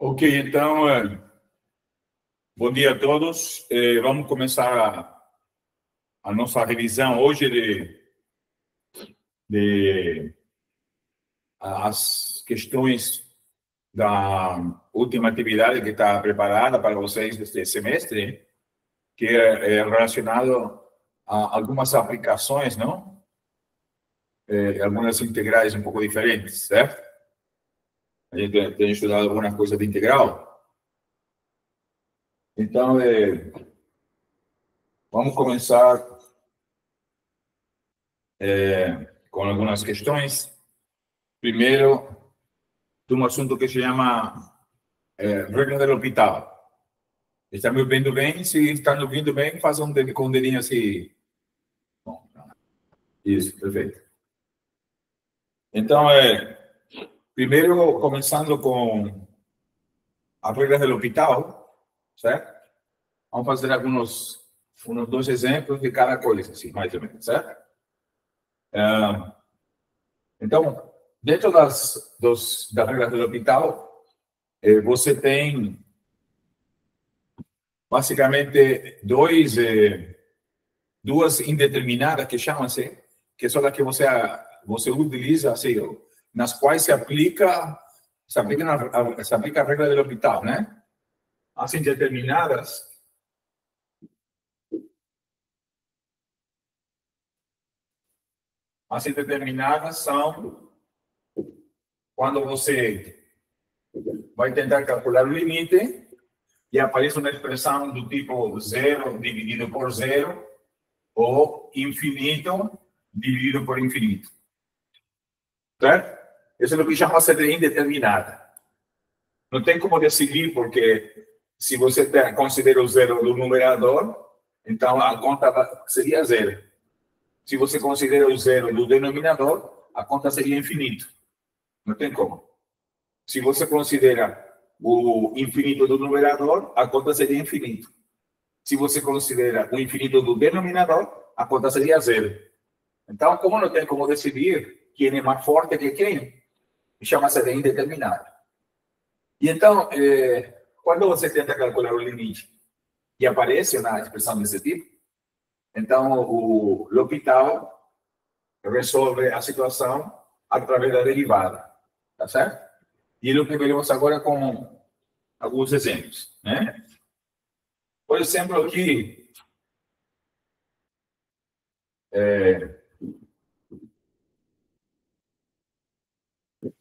Ok, então, bom dia a todos. Vamos começar a nossa revisão hoje de as questões da última atividade que está preparada para vocês este semestre, que é relacionado a algumas aplicações, não? Algumas integrais um pouco diferentes, certo? A gente tem estudado algumas coisas de integral. Então, vamos começar com algumas questões. Primeiro, de um assunto que se chama regra do hospital. Está me ouvindo bem? Se está me ouvindo bem, faça com um dedinho assim. Bom, isso, perfeito. Então, primeiro, começando com a regra do hospital, certo? Vamos fazer uns dois exemplos de cada coisa, assim, mais ou menos, certo? Então, dentro da regra do hospital, você tem basicamente duas indeterminadas que chamam-se, que são as que você utiliza, assim, nas quais se aplica a regra do hospital, né? As indeterminadas são quando você vai tentar calcular o limite e aparece uma expressão do tipo zero dividido por zero ou infinito dividido por infinito. Certo? Isso é o que chama-se de indeterminada. Não tem como decidir, porque se você considera o zero do numerador, então a conta seria zero. Se você considera o zero do denominador, a conta seria infinito. Não tem como. Se você considera o infinito do numerador, a conta seria infinito. Se você considera o infinito do denominador, a conta seria zero. Então, como não tem como decidir quem é mais forte que quem, chama-se de indeterminado. E então, quando você tenta calcular o limite e aparece uma expressão desse tipo, então o L'Hopital resolve a situação através da derivada, tá certo? E o que veremos agora com alguns exemplos, né? Por exemplo, aqui,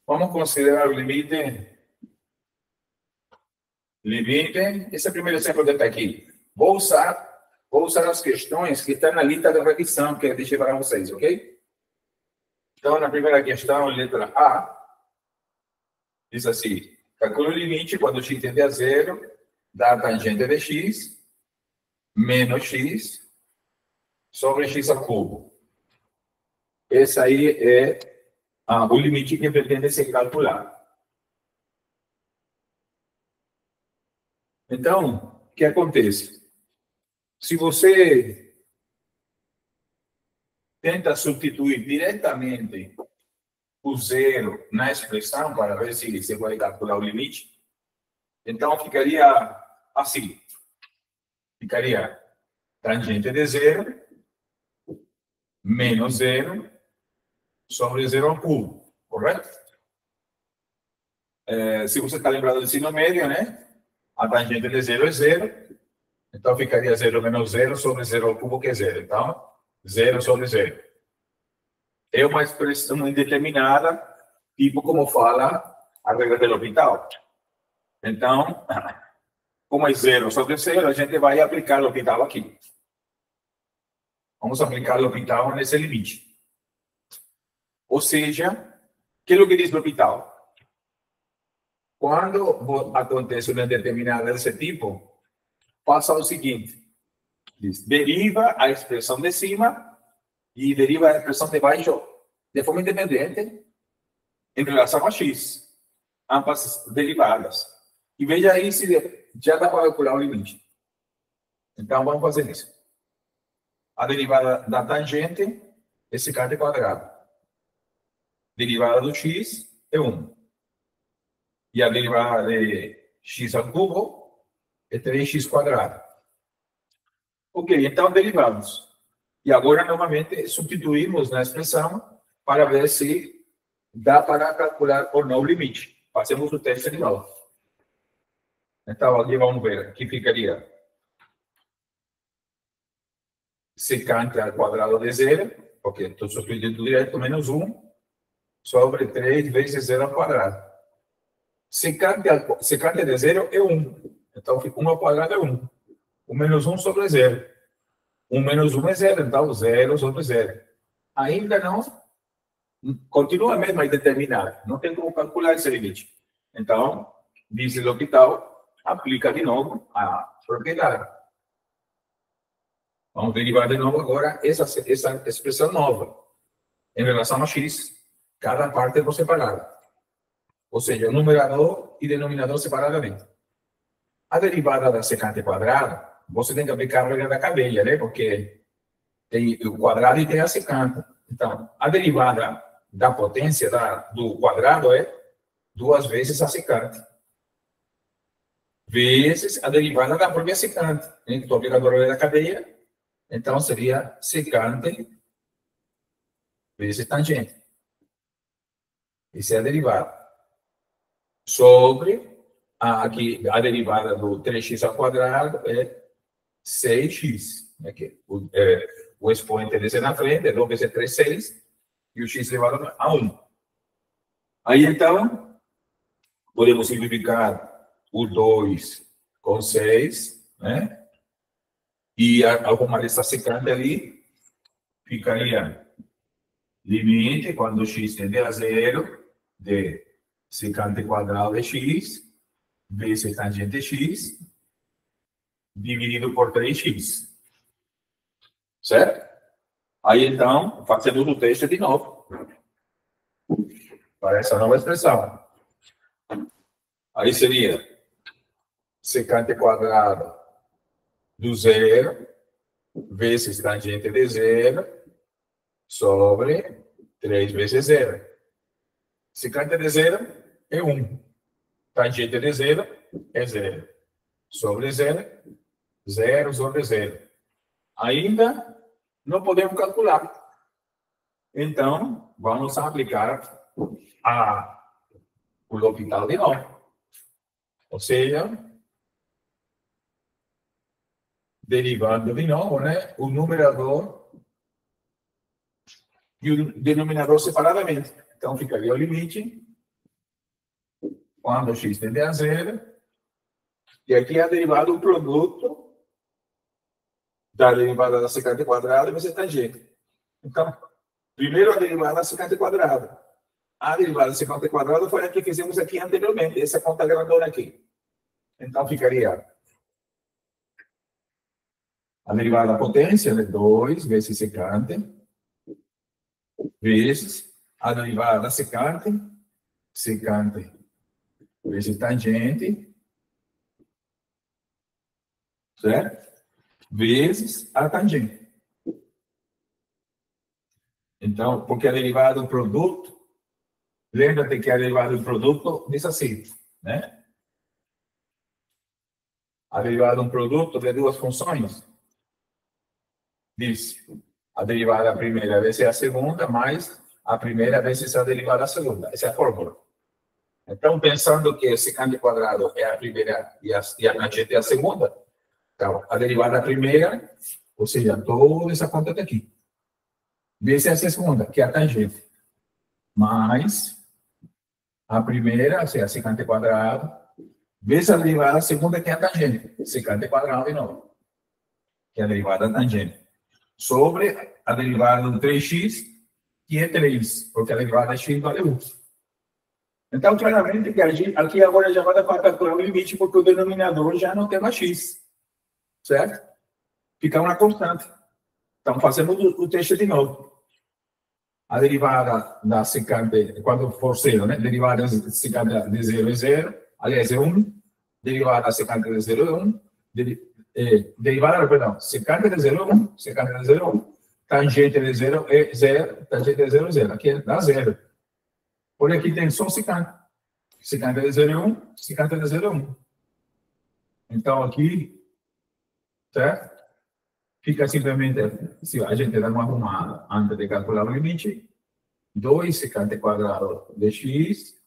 vamos considerar o limite. Esse é o primeiro exemplo que está aqui. Vou usar as questões que estão na lista de revisão que eu deixei para vocês, ok? Então, na primeira questão, letra A, diz assim: calcule o limite quando x tende a zero da tangente de x menos x sobre x ao cubo. Esse aí é o limite que pretende ser calculado. Então, o que acontece? Se você tenta substituir diretamente o zero na expressão para ver se você vai calcular o limite, então ficaria assim. Ficaria tangente de zero menos zero sobre zero ao cubo, correto? Se você está lembrado do ensino médio, né? A tangente de zero é zero, então ficaria zero menos zero sobre zero ao cubo, que é zero. Então, zero sobre zero. É uma expressão indeterminada, tipo como fala a regra do L'Hopital. Então, como é zero sobre zero, a gente vai aplicar o L'Hopital aqui. Vamos aplicar o L'Hopital nesse limite. Ou seja, o que é o que diz o L'Hopital? Quando acontece uma indeterminada desse tipo, faça o seguinte: diz, deriva a expressão de cima e deriva a expressão de baixo de forma independente em relação a x, ambas derivadas. E veja aí se já dá para calcular o limite. Então, vamos fazer isso. A derivada da tangente é secante quadrado. Derivada do x é 1. E a derivada x ao cubo é 3x quadrado. Ok, então derivados. E agora, novamente, substituímos na expressão para ver se dá para calcular ou não o limite. Fazemos o teste de novo. Então, aqui vamos ver. Aqui ficaria secante ao quadrado de zero, porque estou substituindo direto, menos 1, sobre 3 vezes zero ao quadrado. Secante de zero é 1. Então, fica 1 ao quadrado é 1. 1 menos 1 sobre zero. 1 menos 1 é zero, então 0 sobre zero. Ainda não, continua mesmo indeterminado. Não tem como calcular esse limite. Então, diz o L'Hopital, aplica de novo a propriedade. Vamos derivar de novo agora essa expressão nova. Em relação a x, cada parte é por separado. Ou seja, o numerador e denominador separadamente. A derivada da secante quadrada, você tem que aplicar a regra da cadeia, né? Porque tem o quadrado e tem a secante. Então, a derivada da potência do quadrado é 2 vezes a secante. Vezes a derivada da própria secante. Estou aplicando a regra da cadeia. Então, seria secante vezes tangente. Essa é a derivada. Sobre, aqui, a derivada do 3x ao quadrado é 6x. Aqui, o expoente desse na frente é 2 vezes 3, 6. E o x elevado a 1. Aí, então, podemos simplificar o 2 com 6, né? E arrumar essa secante ali, ficaria limite, quando x tende a zero, de secante quadrado de x, vezes tangente x, dividido por 3x. Certo? Aí, então, fazemos o teste de novo. Para essa nova expressão. Aí seria secante quadrado do zero, vezes tangente de zero, sobre 3 vezes zero. Secante de zero é 1. Tangente de zero é 0. Sobre zero, 0 sobre zero. Ainda não podemos calcular. Então, vamos aplicar o L'Hopital de novo. Ou seja, derivando de novo, né, o numerador e o denominador separadamente. Então, ficaria o limite quando x tende a zero. E aqui é a derivada do produto da derivada da secante quadrada vezes tangente. Então, primeiro a derivada da secante quadrada. A derivada da secante quadrada foi a que fizemos aqui anteriormente, essa conta grandona aqui. Então, ficaria a derivada da potência, né? 2 vezes secante, vezes a derivada da secante vezes tangente, certo? Vezes a tangente. Então, porque a derivada do produto, lembra-te que a derivada do produto diz assim, né? A derivada de um produto de duas funções diz a derivada da primeira vezes a segunda, mais a primeira vezes a derivada da segunda. Essa é a fórmula. Então, pensando que secante quadrado é a primeira e a tangente é a segunda, então, a derivada da primeira, ou seja, toda essa conta daqui, vezes a segunda, que é a tangente, mais a primeira, ou seja, secante quadrado, vezes a derivada da segunda, que é a tangente, secante quadrado de novo, que é a derivada da tangente, sobre a derivada do 3x, que é 3, porque a derivada de x vale 1. Então, claramente, que aqui agora já vai dar para calcular o limite, porque o denominador já não tem mais x. Certo? Fica uma constante. Então, fazemos o teste de novo. A derivada da secante, quando for zero, né? Derivada da secante de 0 é 0, aliás, é 1. Derivada da secante de 0 é 1. Derivada, perdão, secante de 0 é 1. Secante de 0 é 1. Tangente de 0 é 0. Tangente de 0 é 0. Aqui dá 0. Por aqui tem só secante. Secante de 0 é 1. Secante de 0 é 1. Então, aqui, certo? Fica simplesmente, se a gente dá uma arrumada antes de calcular o limite, 2 secante quadrado de x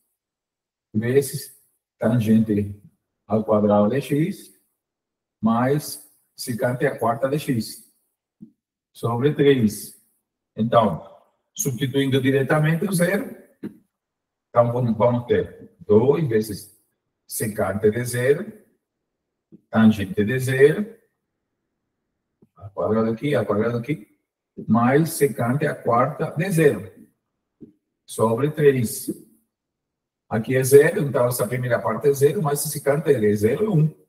vezes tangente ao quadrado de x mais secante à quarta de x sobre 3. Então, substituindo diretamente o zero, então vamos ter 2 vezes secante de zero, tangente de zero, a quadrado aqui, mais secante à quarta de zero, sobre 3. Aqui é zero, então essa primeira parte é zero, mas esse secante é zero e 1.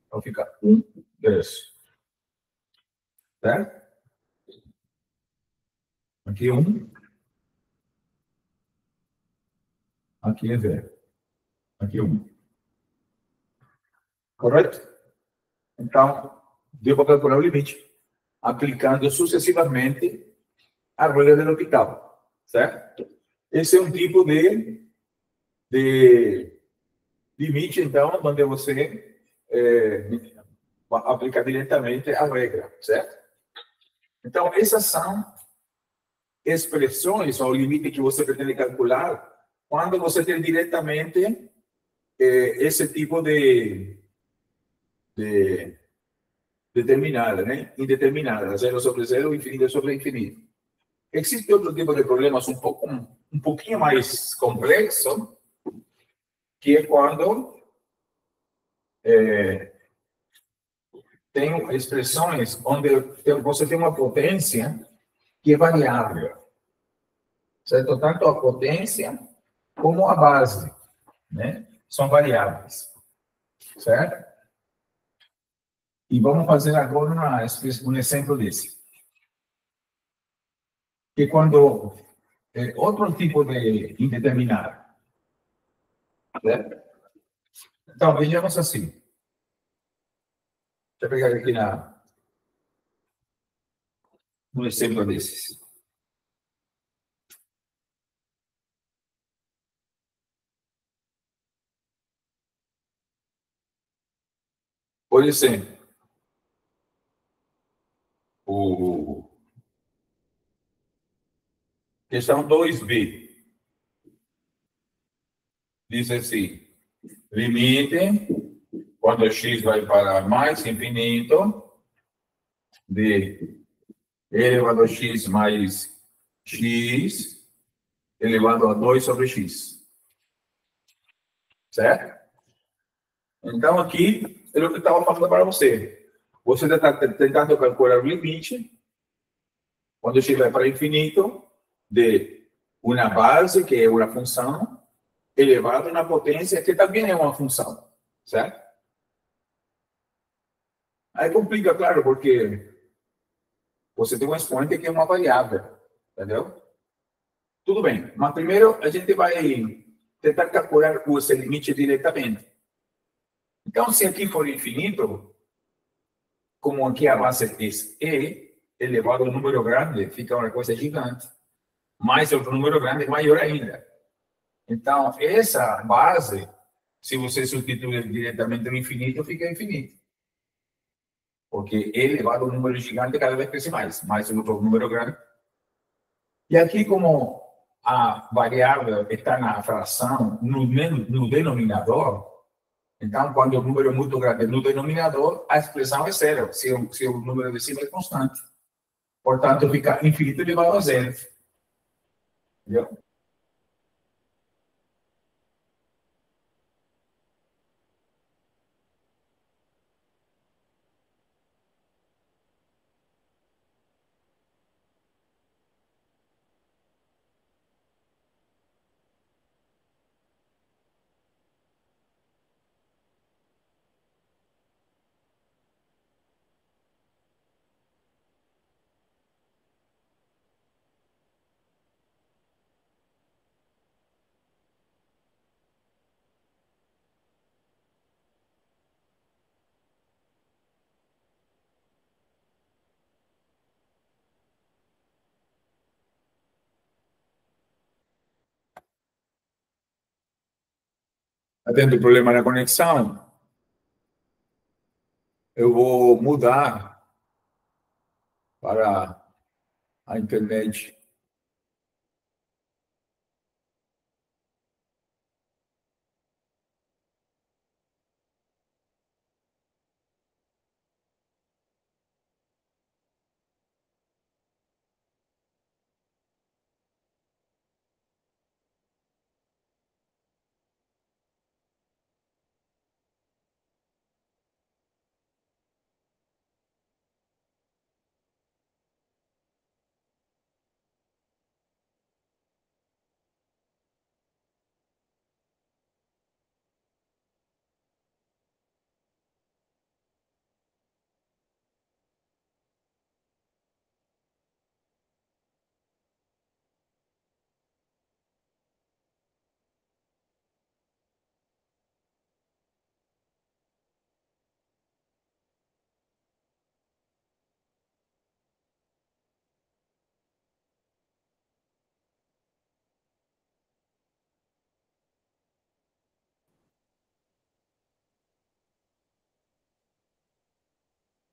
Então fica 1 terço. Certo? Aqui é 1. Aqui é zero. Aqui é 1. Correto? Então, devo calcular o limite, aplicando sucessivamente a regra del hospital. Certo? Esse é um tipo de limite, então, onde você aplica diretamente a regra. Certo? Então, essas são expressões, ou limite que você pretende calcular, quando você tem diretamente esse tipo de determinada, né? Indeterminada, zero sobre zero, infinito sobre infinito. Existe outro tipo de problemas um pouquinho mais complexo, que é quando tem expressões onde você tem uma potência que é variável, certo? Tanto a potência como a base, né? São variáveis, certo? E vamos fazer agora um exemplo desse. Que quando outro tipo de indeterminado, certo? Então, vejamos assim. Deixa eu pegar aqui um exemplo desses. Por exemplo, o questão 2b diz assim: limite, quando x vai para mais infinito, de e elevado a x mais x elevado a 2 sobre x. Certo? Então, aqui, é o que eu estava falando para você. Você está tentando calcular o limite, quando x vai para infinito, de uma base, que é uma função, elevado a uma potência, que também é uma função. Certo? Aí complica, claro, porque você tem um expoente que é uma variável. Entendeu? Tudo bem, mas primeiro a gente vai tentar calcular esse limite diretamente. Então, se aqui for infinito, como aqui a base é e, elevado a um número grande, fica uma coisa gigante. Mais outro número grande, maior ainda. Então, essa base, se você substituir diretamente no infinito, fica infinito. Porque e elevado a um número gigante cada vez cresce mais outro número grande. E aqui, como a variável está na fração, no denominador, então, quando o número é muito grande no denominador, a expressão é zero, se o número de cima é constante. Portanto, fica infinito elevado a zero. Entendeu? Está tendo problema na conexão? Eu vou mudar para a internet.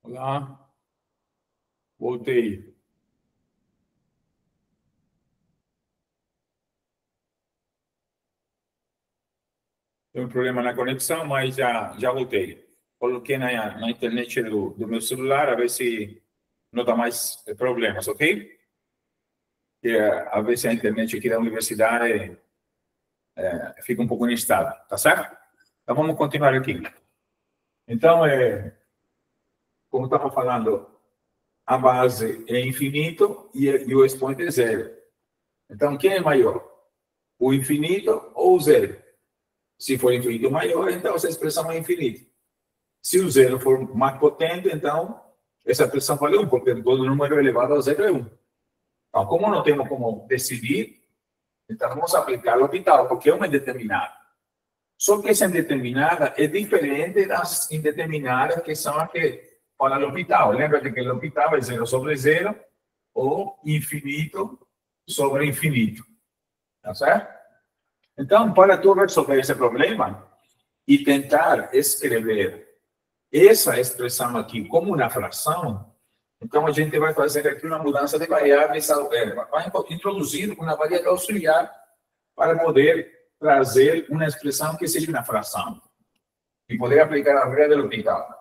Olá, voltei. Tem um problema na conexão, mas já voltei. Coloquei na internet do meu celular, a ver se não dá mais problemas, ok? A ver se a internet aqui da universidade fica um pouco instável, tá certo? Então, vamos continuar aqui. Então, como estava falando, a base é infinito e o expoente é zero. Então, quem é maior? O infinito ou o zero? Se for infinito maior, então essa expressão é infinita. Se o zero for mais potente, então essa expressão vale 1, porque todo número elevado a zero é 1. Então, como não temos como decidir, então vamos aplicar o orbital, porque é uma indeterminada. Só que essa indeterminada é diferente das indeterminadas que são as que para o orbital. Lembra-te que o orbital é 0 sobre 0 ou infinito sobre infinito. Tá certo? Então, para tu resolver esse problema e tentar escrever essa expressão aqui como uma fração, então a gente vai fazer aqui uma mudança de variáveis, vai introduzir uma variável auxiliar para poder trazer uma expressão que seja uma fração e poder aplicar a regra do orbital.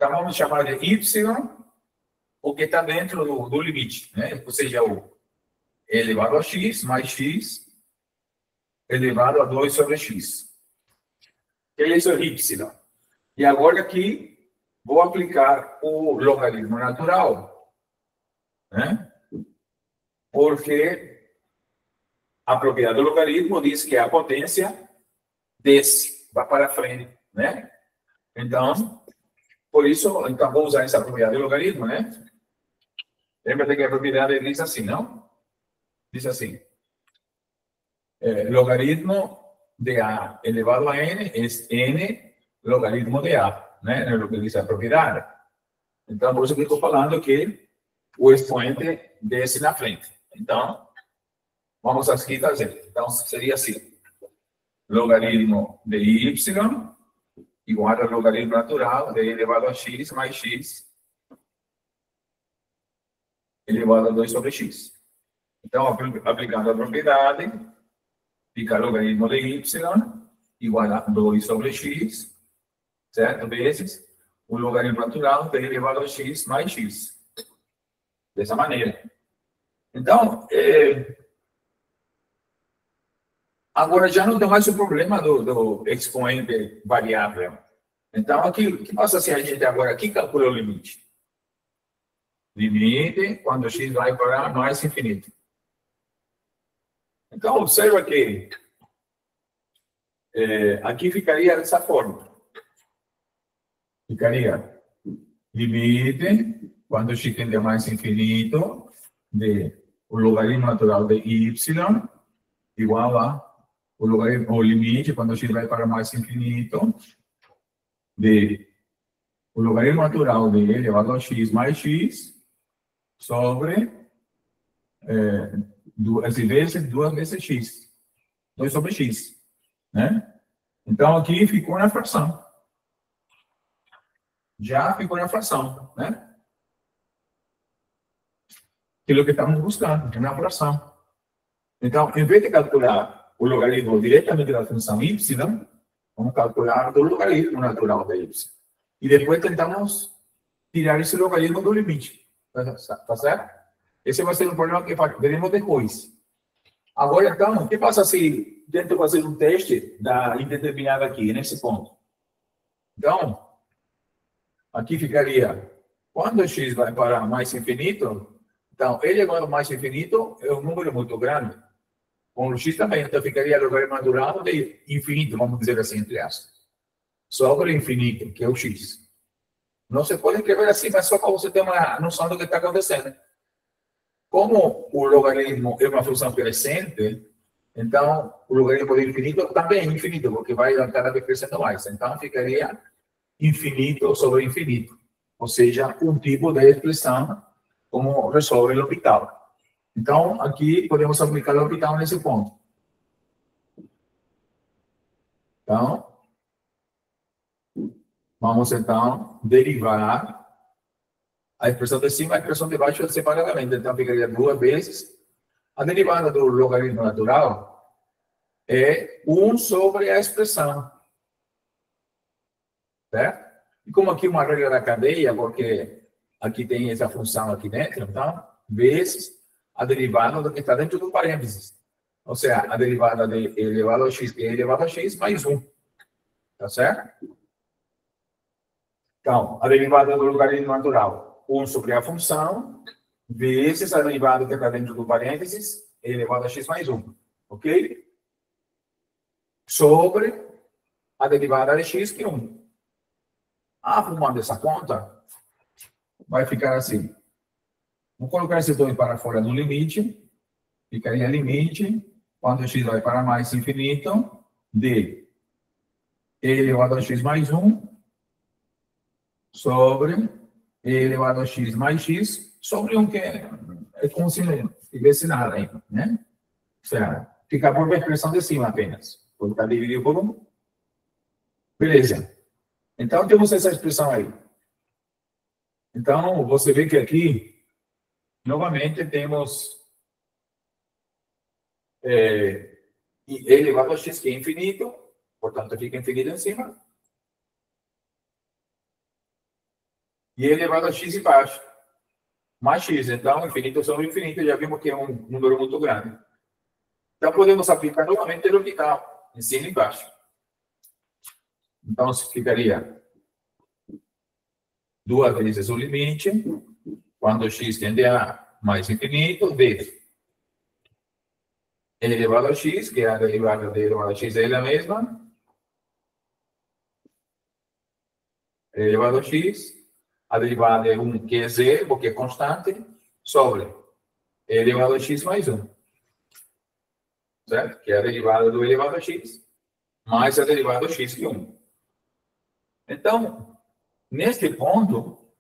Então, vamos chamar de y, o que está dentro do limite, né? Ou seja, o elevado a x mais x elevado a 2 sobre x. Que é isso, y. E agora aqui, vou aplicar o logaritmo natural, né? Porque a propriedade do logaritmo diz que a potência desce, vai para frente, né? Então, por isso, então vou usar essa propriedade do logaritmo, né? Lembra que a propriedade diz assim, não? Diz assim, logaritmo de a elevado a n é n logaritmo de a, né? É o que diz a propriedade. Então, por isso que estou falando que o expoente desce na frente. Então, vamos aqui fazer. Então, seria assim, logaritmo de y igual ao logaritmo natural de elevado a x mais x elevado a 2 sobre x. Então, aplicando a propriedade, fica logaritmo de y igual a 2 sobre x, certo? Vezes o logaritmo natural de elevado a x mais x. Dessa maneira. Então, agora já não tem mais o problema do expoente variável. Então, aqui, o que passa se a gente agora aqui calcula o limite? Limite quando x vai para mais infinito. Então, observa que aqui ficaria dessa forma. Ficaria limite quando x tende a mais infinito de o logaritmo natural de y igual a o limite quando x vai para mais infinito de o logaritmo natural de elevado a x mais x sobre duas vezes x. 2 sobre x. Né? Então, aqui ficou na fração. já ficou na fração, né? Aquilo que estamos buscando, na fração. Então, em vez de calcular o logaritmo diretamente da função y, vamos calcular do logaritmo natural da y. E depois tentamos tirar esse logaritmo do limite. Tá certo? Esse vai ser um problema que veremos depois. Agora, então, o que passa se tento fazer um teste da indeterminada aqui, nesse ponto? Então, aqui ficaria, quando x vai para mais infinito, então, elevado a mais infinito é um número muito grande. Com o x também, então ficaria logaritmo natural de infinito, vamos dizer assim, entre aspas. Sobre infinito, que é o x. Não se pode escrever assim, mas só para você ter uma noção do que está acontecendo. Como o logaritmo é uma função crescente, então o logaritmo de infinito também é infinito, porque vai cada vez crescendo mais. Então ficaria infinito sobre infinito. Ou seja, um tipo de expressão como resolve o L'Hopital. Então, aqui podemos aplicar o L'Hopital nesse ponto. Então, vamos então derivar a expressão de cima e a expressão de baixo separadamente. Então, ficaria duas vezes. A derivada do logaritmo natural é 1 sobre a expressão. Certo? E como aqui uma regra da cadeia, porque aqui tem essa função aqui dentro, então, vezes a derivada do que está dentro do parênteses. Ou seja, a derivada de e elevado a x, e elevado a x mais 1. Tá certo? Então, a derivada do logaritmo natural, 1 sobre a função, vezes a derivada que está dentro do parênteses, e elevado a x mais 1. Ok? Sobre a derivada de x, que é 1. Arrumando essa conta, vai ficar assim. Vou colocar esse 2 para fora do limite. Ficaria limite, quando x vai para mais infinito, de e elevado a x mais 1 sobre e elevado a x mais x sobre 1, que é como se não tivesse nada aí, né? Ou seja, fica por expressão de cima apenas. Porque está dividido por 1. Beleza. Então, temos essa expressão aí. Então, você vê que aqui, novamente, temos e elevado a x, que é infinito, portanto, fica infinito em cima. E elevado a x embaixo. Mais x, então, infinito sobre infinito, já vimos que é um número muito grande. Então, podemos aplicar novamente o L'Hopital, em cima e embaixo. Então, ficaria duas vezes o limite, quando x tende a mais infinito, de elevado a x, que é a derivada de elevado a x é ela mesma, elevado a x, a derivada é 1, que é zero, porque é constante, sobre elevado a x mais 1. Certo? Que é a derivada do elevado a x, mais a derivada do x, que é 1. Então, neste ponto,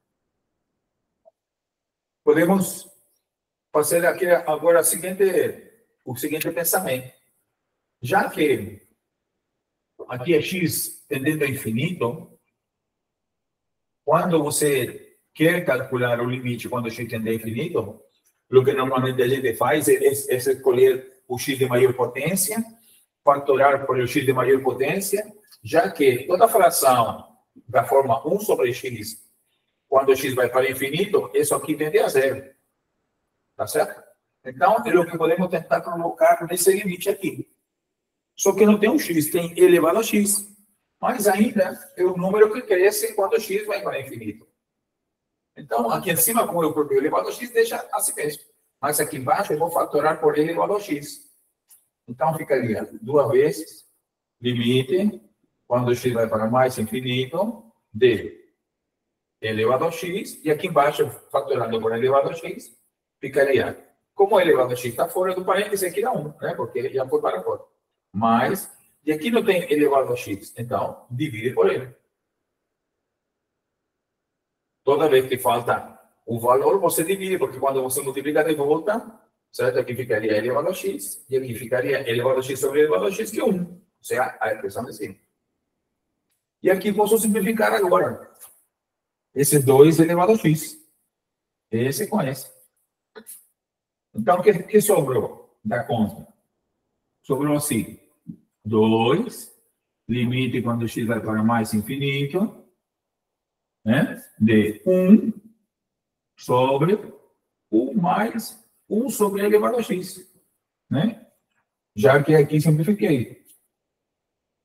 podemos fazer aqui agora o seguinte pensamento. Já que aqui é x tendendo a infinito, quando você quer calcular o limite quando x tende a infinito, o que normalmente a gente faz é escolher o x de maior potência, factorar por o x de maior potência, já que toda fração da forma 1 sobre x, quando x vai para infinito, isso aqui tende a zero. Tá certo? Então, é o que podemos tentar colocar nesse limite aqui. Só que não tem um x, tem elevado a x. Mas ainda é um número que cresce quando x vai para infinito. Então, aqui em cima, como eu coloquei elevado a x, deixa assim mesmo. Mas aqui embaixo, eu vou factorar por elevado a x. Então, ficaria duas vezes limite, quando x vai para mais infinito, de elevado a x, e aqui embaixo, fatorando por elevado a x, ficaria, como elevado a x está fora do parênteses, aqui dá 1, né? Porque ele já foi para fora. Mas, e aqui não tem elevado a x, então, divide por ele. Toda vez que falta o valor, você divide, porque quando você multiplica de volta, certo? Aqui ficaria elevado a x, e aqui ficaria elevado a x sobre elevado a x, que é 1. Ou seja, a expressão de cima. E aqui posso simplificar agora. Esse 2 elevado a x. Esse conhece. Então, o que sobrou da conta? Sobrou assim. 2, limite quando x vai para mais infinito, né? De 1 sobre 1 mais 1 sobre elevado a x, né? Já que aqui simplifiquei.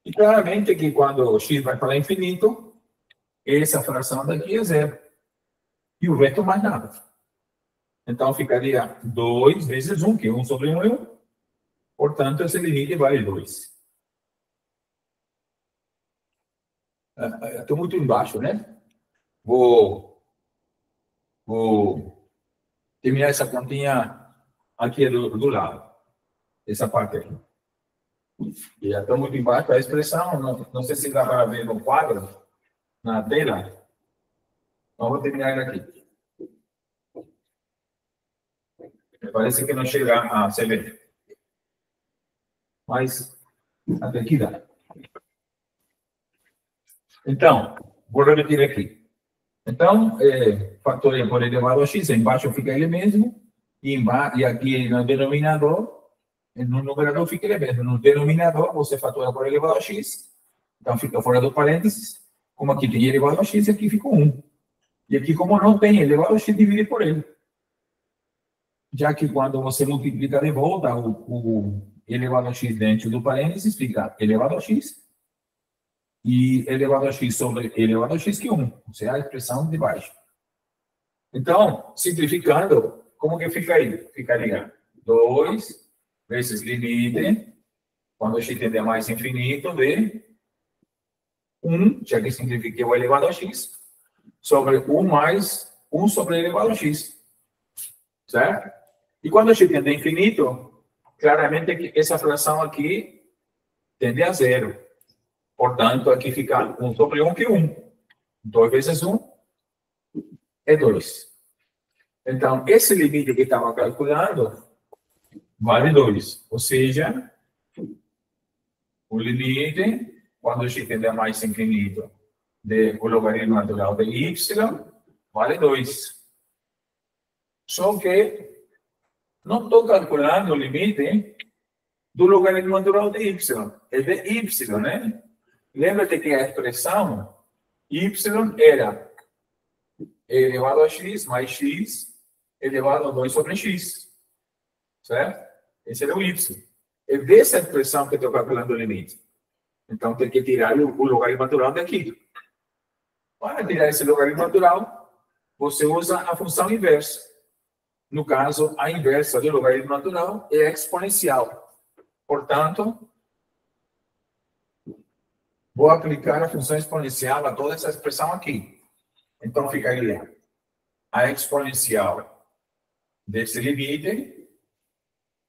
E claramente que quando x vai para infinito, essa fração daqui é zero. E o resto mais nada. Então, ficaria 2 vezes 1, que 1 sobre 1 é 1. Portanto, esse limite vale 2. Estou muito embaixo, né? Vou terminar essa continha aqui do lado. Essa parte aqui. E já estou muito embaixo. A expressão, não sei se dá para ver no quadro, na tela. Então, vou terminar aqui. Parece que não chega a se ver. Mas, até aqui dá. Então, vou repetir aqui. Então, fator por elevado a x, embaixo fica ele mesmo, e aqui no denominador, no numerador fica ele mesmo. No denominador, você fatora por elevado a x, então fica fora do parênteses, como aqui tem elevado a x, aqui fica 1. E aqui, como não tem elevado a x, divide por ele. Já que quando você multiplica de volta, o elevado a x dentro do parênteses fica elevado a x, e elevado a x sobre elevado a x que 1. Ou seja, a expressão de baixo. Então, simplificando, como que fica aí? Ficaria 2 vezes limite, quando x tende a mais infinito, de 1, já que simplifiquei o elevado a x, sobre 1 mais 1 sobre elevado a x. Certo? E quando x tende a infinito, claramente essa fração aqui tende a zero. Portanto, aqui fica 1 sobre 1, que 1. 2 vezes 1 é 2. Então, esse limite que estava calculando vale 2. Ou seja, o limite, quando x tende a mais infinito, do logaritmo natural de y, vale 2. Só que não estou calculando o limite do logaritmo natural de y. É de y, né? Lembra-te que a expressão y era elevado a x mais x elevado a 2 sobre x. Certo? Esse era o y. É dessa expressão que estou calculando o limite. Então, tem que tirar o logaritmo natural daqui. Para tirar esse logaritmo natural, você usa a função inversa. No caso, a inversa do logaritmo natural é exponencial. Portanto, vou aplicar a função exponencial a toda essa expressão aqui. Então, ficaria a exponencial desse limite,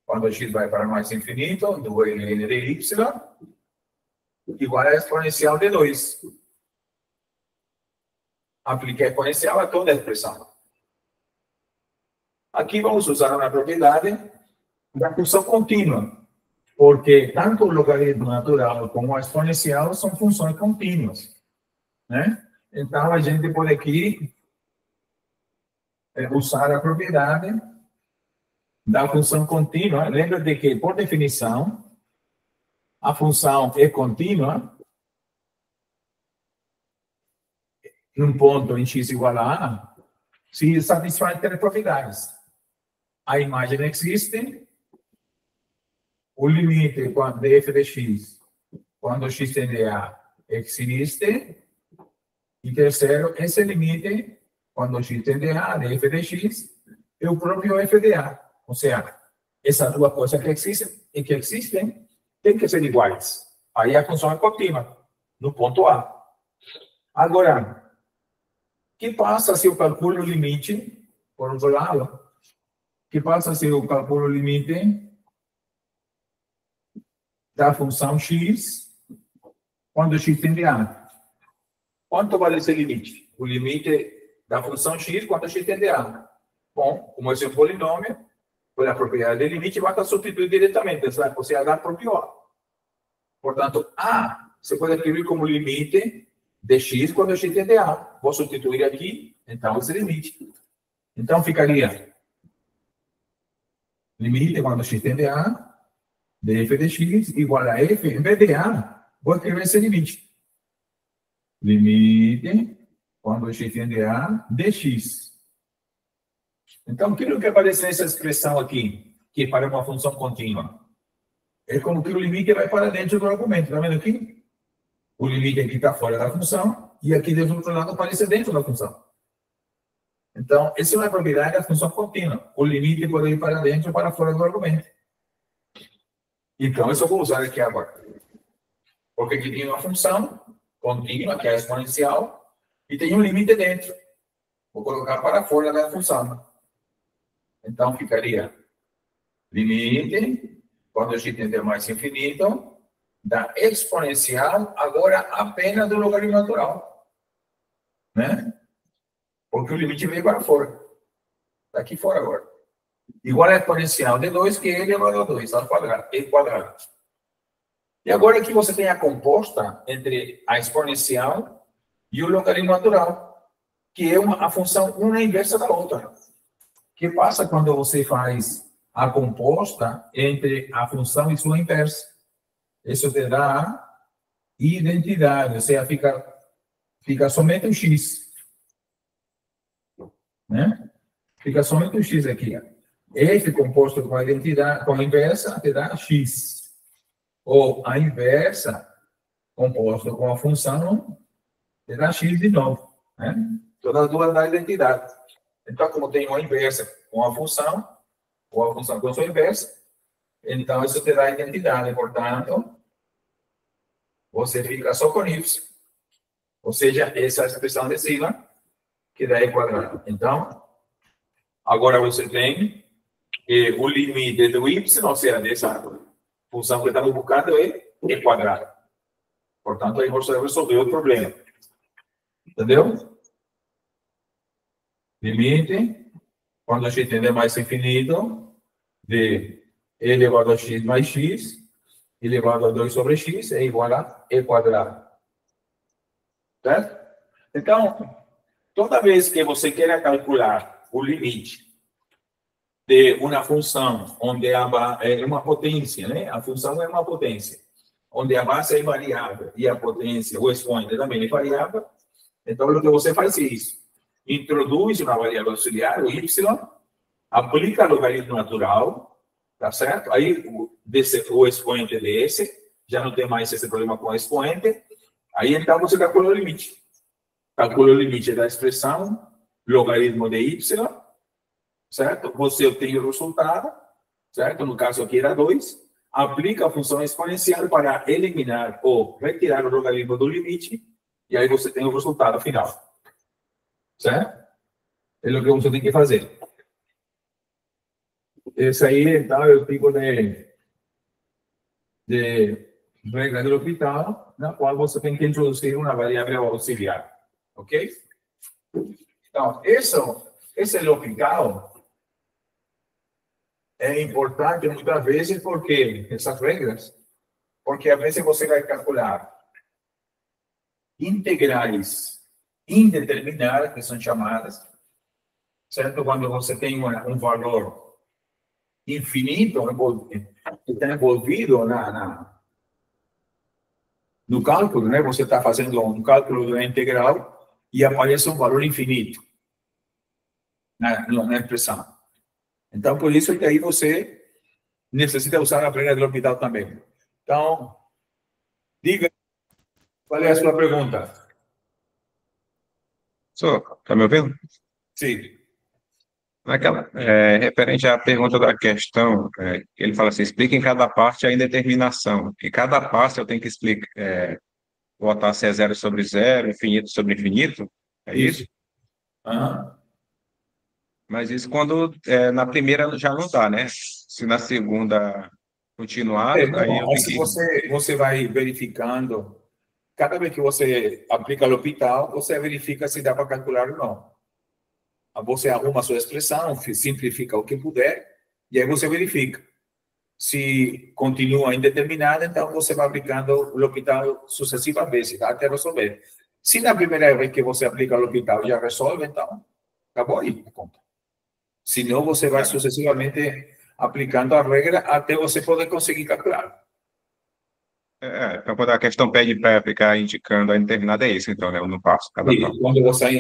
quando x vai para mais infinito, do ln de y, igual a exponencial de 2. Apliquei a exponencial a toda a expressão. Aqui vamos usar uma propriedade da função contínua. Porque tanto o logaritmo natural como a exponencial são funções contínuas, né? Então, a gente pode aqui usar a propriedade da função contínua. Lembra de que, por definição, a função é contínua num ponto em x igual a a, se satisfaz três propriedades. A imagem existe, o limite de f de x, quando x tende a existe, e terceiro, esse limite, quando x tende a de f de x, é o próprio f de a. Ou seja, essas duas coisas que existem têm que ser iguais. Aí a função é contínua, no ponto A. Agora, o que passa se eu calculo o limite, por outro lado? O que passa se eu calculo o limite da função x quando x tende a A? Quanto vale esse limite? O limite da função x quando x tende a A. Bom, como esse é um polinômio, por a propriedade do limite, vai substituir diretamente. Você vai dar próprio A. Portanto, A você pode escrever como limite dx quando x tende a A. Vou substituir aqui, então, esse limite. Então, ficaria limite quando x tende a A, de f de x igual a f, em vez de A, vou escrever esse limite. Limite quando x tende a A, dx. Então, aquilo que aparece nessa expressão aqui, que é para uma função contínua, é como que o limite vai para dentro do argumento. Está vendo aqui? O limite aqui está fora da função, e aqui do outro lado aparece dentro da função. Então, essa é uma propriedade da função contínua. O limite pode ir para dentro ou para fora do argumento. Então, isso eu vou usar aqui agora. Porque aqui tem uma função contínua, que é exponencial, e tem um limite dentro. Vou colocar para fora da função. Então, ficaria limite, quando x tende a mais infinito, da exponencial, agora apenas do logaritmo natural. Né? Porque o limite veio para fora. Está aqui fora agora. Igual a exponencial de 2, que é elevado a 2, ao quadrado, e quadrado. E agora aqui você tem a composta entre a exponencial e o logaritmo natural, que é a função uma inversa da outra. O que passa quando você faz a composta entre a função e sua inversa? Isso te dá identidade, ou seja, fica somente o x. Né? Fica somente o x aqui. F composto com a identidade, com a inversa, te dá x. Ou a inversa composto com a função, te dá x de novo. Né? Todas as duas dão identidade. Então, como tem uma inversa com a função, ou a função com a sua inversa, então isso te dá identidade. Portanto, você fica só com y. Ou seja, essa é a expressão de cima, que dá e quadrado. Então, agora você tem o limite do y, ou seja, dessa função que estamos buscando, é e quadrado. Portanto, aí você resolveu o problema. Entendeu? Limite, quando x tende a mais infinito, de e elevado a x mais x, elevado a 2 sobre x, é igual a e quadrado. Certo? Então, toda vez que você queira calcular o limite de uma função onde é uma potência, né? A função é uma potência, onde a base é variável e a potência, o expoente também é variável, então o que você faz é isso. Introduz uma variável auxiliar, o y, aplica logaritmo natural, tá certo? Aí o expoente desse, já não tem mais esse problema com o expoente, aí então você calcula o limite. Calcula o limite da expressão, logaritmo de y, certo? Você obtém o resultado, certo? No caso aqui era 2. Aplica a função exponencial para eliminar ou retirar o logaritmo do limite, e aí você tem o resultado final. Certo? É o que você tem que fazer. Esse aí, então, é o tipo de regra do L'Hopital, na qual você tem que introduzir uma variável auxiliar. Ok? Então, esse L'Hopital é importante muitas vezes porque essas regras, porque às vezes você vai calcular integrais indeterminadas, que são chamadas, certo? Quando você tem um valor infinito que está envolvido no cálculo, né? Você está fazendo um cálculo da integral e aparece um valor infinito na expressão. Então, por isso que aí você necessita usar a regra do L'Hopital também. Então, diga qual é a sua pergunta. Está me ouvindo? Sim. Referente à pergunta da questão, ele fala assim, explica em cada parte a indeterminação. Em cada passo eu tenho que explicar, botar se é 0 sobre 0, infinito sobre infinito, é isso? Uhum. Mas isso quando na primeira já não dá, né? Se na segunda continuar, aí eu tenho que... Você vai verificando, cada vez que você aplica o L'Hopital, você verifica se dá para calcular ou não. Você arruma a sua expressão, simplifica o que puder, e aí você verifica. Se continua indeterminada, então você vai aplicando o L'Hopital sucessivas vezes, até resolver. Se na primeira vez que você aplica o hospital já resolve, então acabou aí a conta. Senão, você vai sucessivamente aplicando a regra até você poder conseguir calcular. Então, quando a questão pede para ficar indicando a indeterminada, é isso, então, né? Eu não passo cada E passo.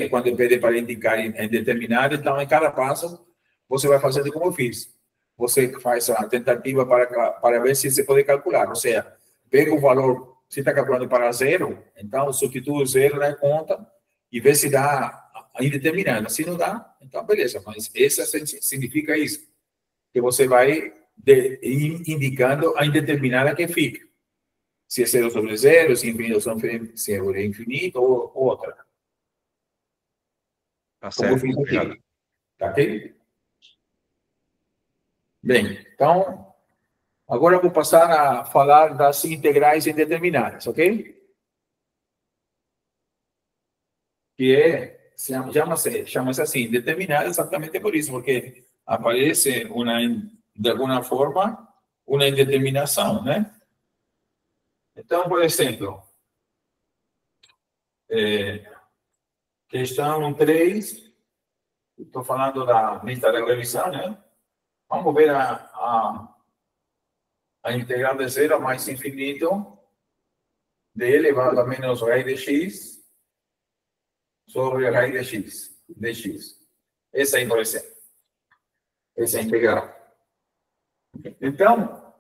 quando pede para indicar em determinado, então, em cada passo, você vai fazendo como eu fiz. Você faz a tentativa para ver se você pode calcular. Ou seja, pega o valor, se está calculando para zero, então substitui zero na conta e vê se dá a indeterminada. Se não dá, então beleza. Mas isso significa isso, que você vai indicando a indeterminada que fica. Se é zero sobre zero, se é infinito ou outra. Tá Como eu certo, fiz obrigado. aqui. Tá ok? Bem, então, agora eu vou passar a falar das integrais indeterminadas, ok? Que chama-se assim, determinada exatamente por isso, porque aparece de alguma forma, uma indeterminação, né? Então, por exemplo, questão 3, estou falando da lista de revisão, né? Vamos ver a integral de zero a mais infinito de elevado a menos raiz de x sobre a raiz de x. Essa aí, por exemplo. Essa é a integral. Então,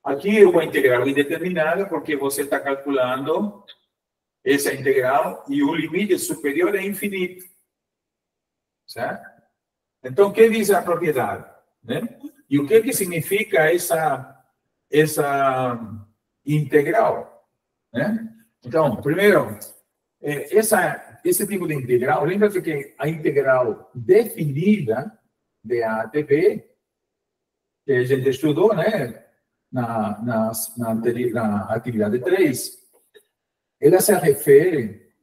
aqui é uma integral indeterminada, porque você está calculando essa integral e o limite superior é infinito. Certo? Então, o que diz a propriedade? Né? E o que significa essa integral? Né? Então, primeiro, esse tipo de integral, lembra-se que a integral definida de A até B, que a gente estudou, né, na atividade 3, ela se refere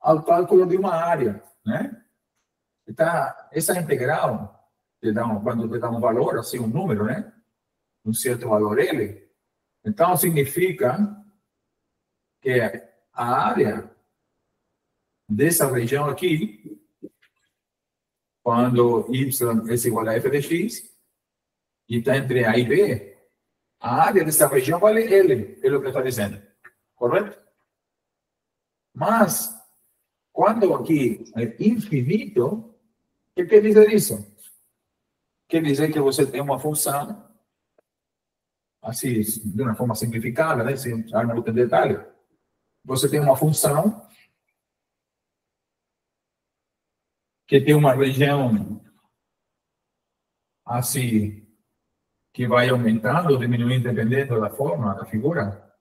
ao cálculo de uma área, né? Então, essa integral, quando te dá um valor, assim, um número, né? Um certo valor L, então significa que a área dessa região aqui, quando y é igual a f de x, e está entre A e B, a área dessa região vale L, é o que está dizendo. Correto? Mas, quando aqui é infinito, o que quer dizer isso? Quer dizer que você tem uma função, assim, de uma forma simplificada, né? Sem entrar muito em detalhe. Você tem uma função que tem uma região, assim, que vai aumentando ou diminuindo, dependendo da forma, da figura,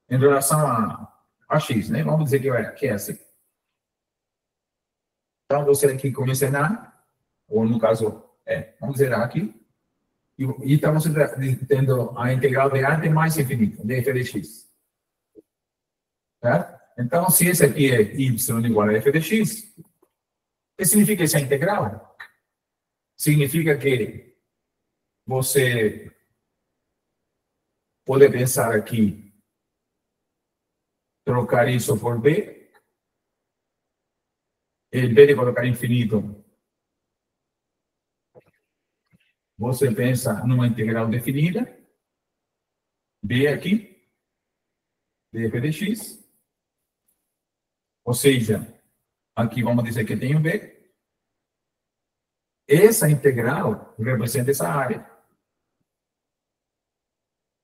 em relação a x, né? Vamos dizer que é assim. Então, você aqui começa em A, ou no caso, vamos dizer aqui, e estamos tendo a integral de A até mais infinito, de f de x. Certo? Então, se esse aqui é y igual a f de x, o que significa essa integral? Significa que você pode pensar aqui, trocar isso por b, em vez de colocar infinito, você pensa numa integral definida, b aqui, df de x, ou seja, aqui vamos dizer que tem um b, essa integral representa essa área.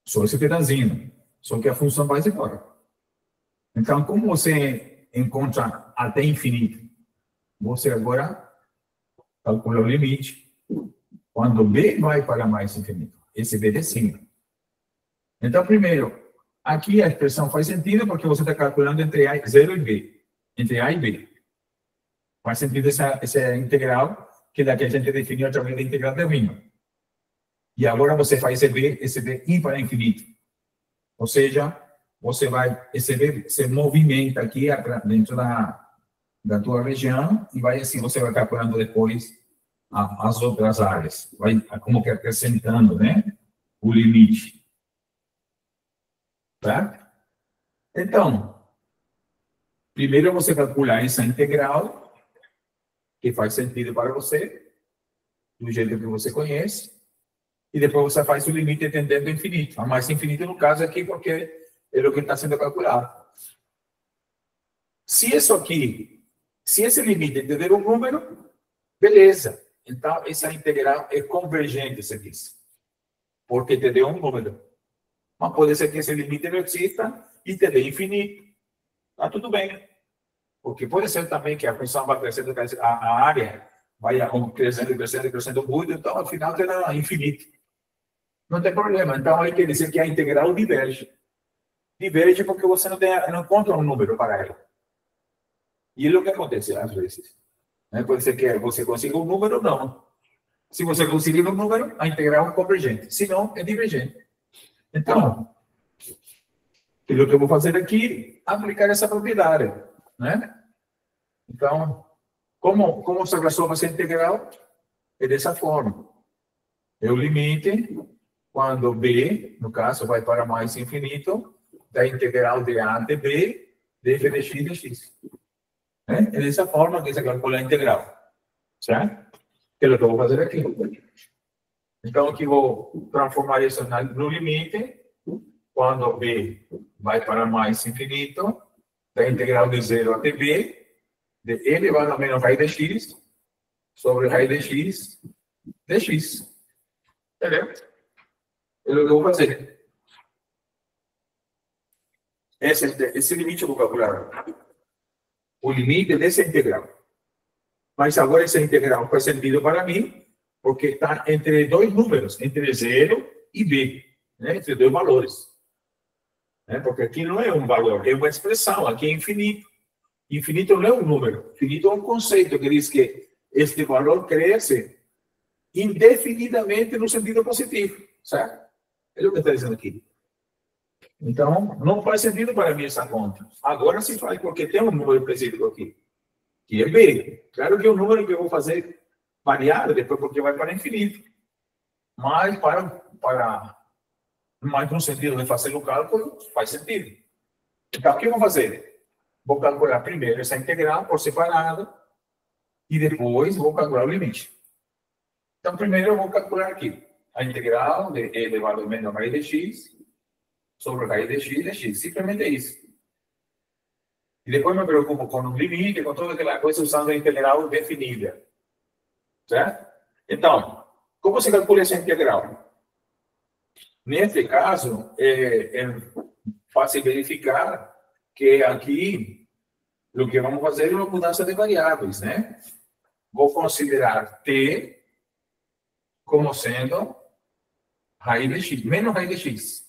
Só esse pedacinho, só que a função vai embora. Então, como você encontra até infinito, você agora calcula o limite quando b vai para mais infinito. Esse b de cima. Então, primeiro, aqui a expressão faz sentido porque você está calculando entre 0 e b. Entre A e B. Faz sentido essa integral, que é da que a gente definiu através da integral de Riemann. E agora você faz esse b ir para infinito. Ou seja, esse b se movimenta aqui dentro da tua região e vai assim, você vai calculando depois as outras áreas. Vai como que acrescentando, né? O limite. Tá? Então, Primeiro você calcula essa integral, que faz sentido para você, do jeito que você conhece, e depois você faz o limite tendendo ao infinito. A mais infinito no caso aqui, porque é o que está sendo calculado. Se isso aqui, se esse limite entender um número, beleza. Então, essa integral é convergente, você diz. Porque entendeu um número. Mas pode ser que esse limite não exista e entender infinito. Está tudo bem. Porque pode ser também que a função vai crescendo, a área vai crescendo, crescendo, crescendo muito, então, ao final, terá infinito. Não tem problema. Então, aí quer dizer que a integral diverge. Diverge porque você não encontra um número para ela. E é o que acontece às vezes. Pode ser que você consiga um número, não. Se você conseguir um número, a integral é convergente. Se não, é divergente. Então, o que eu vou fazer aqui é aplicar essa propriedade. Né? Então, como se resolve essa integral? É dessa forma. É o limite, quando b, no caso, vai para mais infinito, da integral de a de b, de f de x de x. É dessa forma que se calcula a integral. Certo? Que é o que eu vou fazer aqui. Então, aqui vou transformar isso no limite, quando b vai para mais infinito, da integral de 0 até b, de elevado a menos raiz de x, sobre raiz de x, de x. Entendeu? É o que eu vou fazer. Esse limite eu vou calcular. O limite dessa integral. Mas agora essa integral faz sentido para mim, porque está entre dois números, entre 0 e b, né? Entre dois valores. Porque aqui não é um valor, é uma expressão, aqui é infinito. Infinito não é um número, infinito é um conceito que diz que este valor cresce indefinidamente no sentido positivo, certo? É o que está dizendo aqui. Então, não faz sentido para mim essa conta. Agora se faz, porque tem um número específico aqui, que é b. Claro que é um número que eu vou fazer variado depois, porque vai para infinito. Mas mas no sentido de fazer o cálculo, faz sentido. Então, o que eu vou fazer? Vou calcular primeiro essa integral por separado e depois vou calcular o limite. Então, primeiro eu vou calcular aqui a integral de e elevado a menos raiz de x sobre raiz de x. Simplesmente é isso. E depois me preocupo com o limite, com toda aquela coisa usando a integral definida. Certo? Então, como se calcula essa integral? Neste caso, é fácil verificar que aqui o que vamos fazer é uma mudança de variáveis, né? Vou considerar t como sendo raiz de x, menos raiz de x.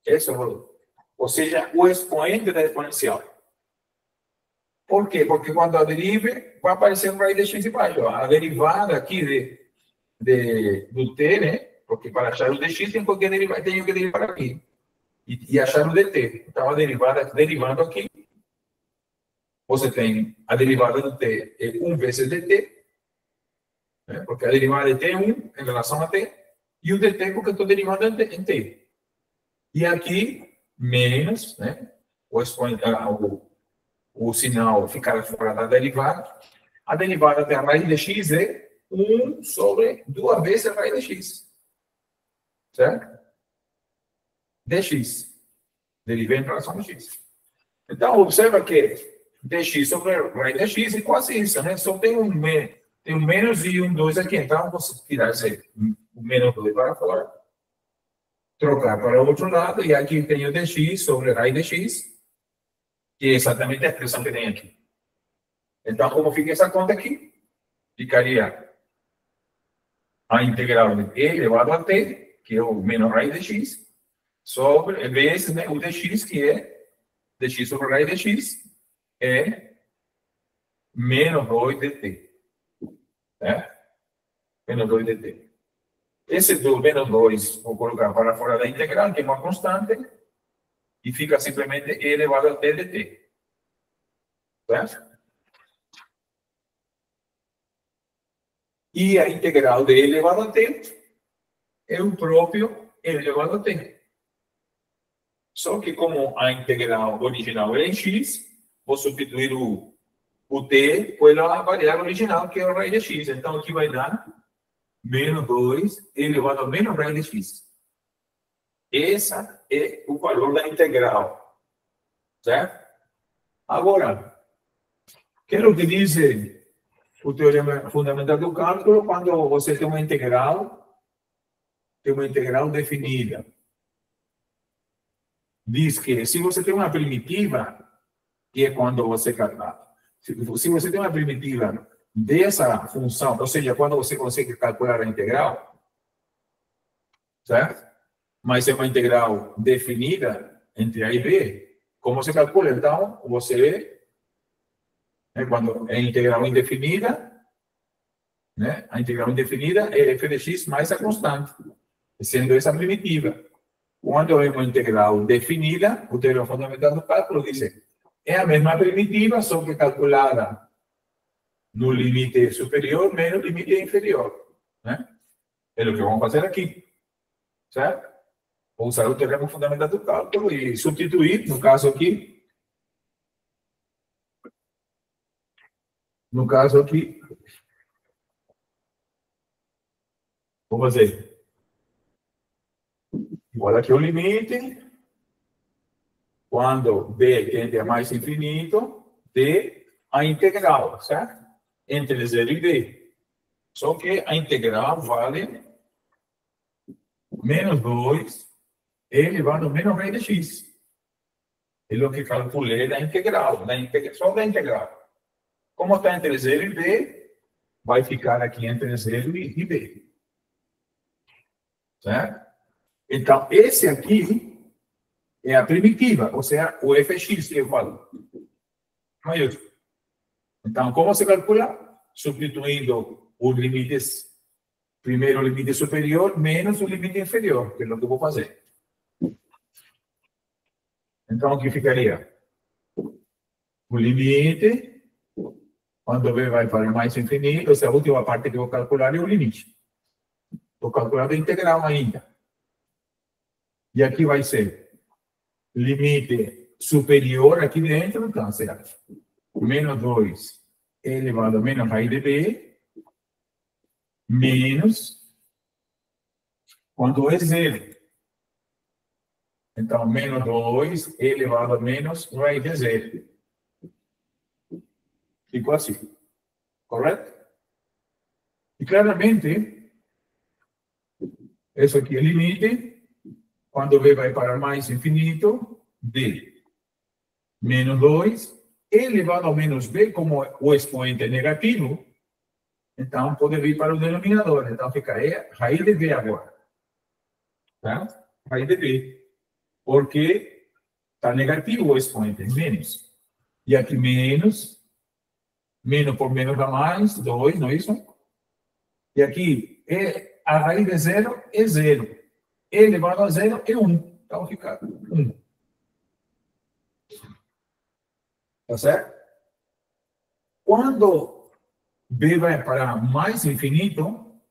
Esse é o valor. Ou seja, o expoente da exponencial. Por quê? Porque quando a derive, vai aparecer um raiz de x embaixo. A derivada aqui do t, né? Porque para achar o dx tenho que derivar aqui. E achar o dt. Então, a derivada, derivando aqui, você tem a derivada do t é 1 vezes dt, né? Porque a derivada de t é 1 em relação a t, e o dt porque eu estou derivando em t. E aqui, menos, né? O sinal ficar fora da derivada. A derivada da raiz de x é 1 sobre 2 vezes a raiz de x. Certo? dx. Derivando em relação a x. Então, observa que dx sobre raiz de x é quase isso, né? Só tem um menos e um 2 aqui. Então, você tirar o menos 2 para fora, trocar para o outro lado, e aqui tem o dx sobre raiz de x, que é exatamente a expressão que tem aqui. Então, como fica essa conta aqui? Ficaria a integral de e elevado a t, que é o menos raiz de x, sobre vezes, né, o dx, que é dx sobre raiz de x, é menos 2 dt. Né? Menos 2 dt. Esse do menos 2, vou colocar para fora da integral, que é uma constante, e fica simplesmente e elevado a t dt. Certo? E a integral de e elevado a t é o próprio e elevado a t. Só que como a integral original é em x, vou substituir o t pela variável original, que é a raiz de x. Então, aqui vai dar menos 2 elevado a menos raiz de x. Esse é o valor da integral. Certo? Agora, quero que diz o teorema fundamental do cálculo quando você tem uma integral definida. Diz que se você tem uma primitiva, que é quando você calcula, se você tem uma primitiva dessa função, ou seja, quando você consegue calcular a integral, certo? Mas é uma integral definida entre A e B, como você calcula? Então, você, quando é integral indefinida, né? A integral indefinida é f de x mais a constante, sendo essa primitiva. Quando é uma integral definida, o teorema fundamental do cálculo diz é a mesma primitiva, só que calculada no limite superior menos limite inferior. Né? É o que vamos fazer aqui. Certo? Vou usar o teorema fundamental do cálculo e substituir, no caso aqui, vou fazer igual aqui o limite, quando b tende a mais infinito, de a integral, certo? Entre 0 e b. Só que a integral vale menos 2 elevado a menos raiz de x. É o que calculei da integral, só da integral. Como está entre 0 e b, vai ficar aqui entre 0 e b. Certo? Então, esse aqui é a primitiva, ou seja, o fx que eu falo. Então, como você calcula? Substituindo os limites, primeiro o limite superior menos o limite inferior, que é o que eu vou fazer. Então, aqui ficaria o limite, quando b vai para mais infinito, essa última parte que eu vou calcular é o limite. Estou calculando a integral ainda. E aqui vai ser limite superior aqui dentro, então será menos 2 elevado a menos raiz de b, menos, quando é 0. Então, menos 2 elevado a menos raiz de 0. Ficou assim. Correto? E claramente, isso aqui é limite. Quando b vai para mais infinito, de menos 2 elevado a menos b, como o expoente é negativo, então pode vir para o denominador. Então fica raiz de b agora. Tá? Raiz de b. Porque está negativo o expoente, menos. E aqui menos por menos dá mais, 2, não é isso? E aqui a raiz de 0 é 0. Elevado a 0 é 1. Então fica 1. Tá certo? Quando b vai para mais infinito,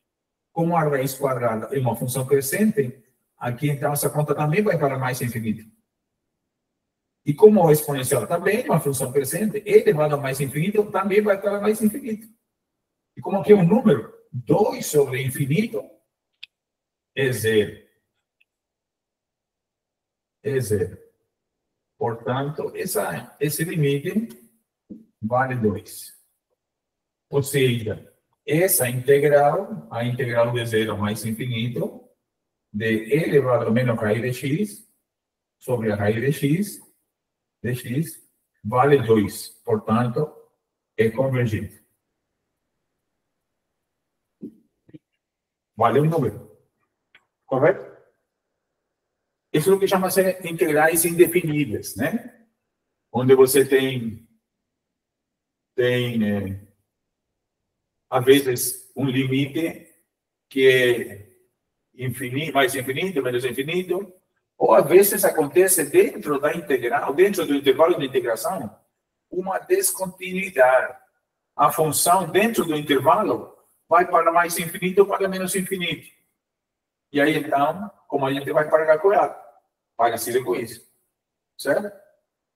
como a raiz quadrada é uma função crescente, aqui então essa conta também vai para mais infinito. E como o exponencial também é uma função crescente, elevado a mais infinito também vai para mais infinito. E como aqui é um número, 2 sobre infinito é 0. É 0. Portanto, esse limite vale 2. Ou seja, essa integral, a integral de 0 a mais infinito, de elevado a menos raiz de x, sobre a raiz de x, vale 2. Portanto, é convergente. Vale um número. Correto? Isso é o que chama-se integrais indefinidas, né? Onde você tem às vezes, um limite que é infinito, mais infinito, menos infinito, ou às vezes acontece dentro da integral, dentro do intervalo de integração, uma descontinuidade. A função dentro do intervalo vai para mais infinito ou para menos infinito. E aí, então, como a gente vai para calcular? Parecido com isso. certo?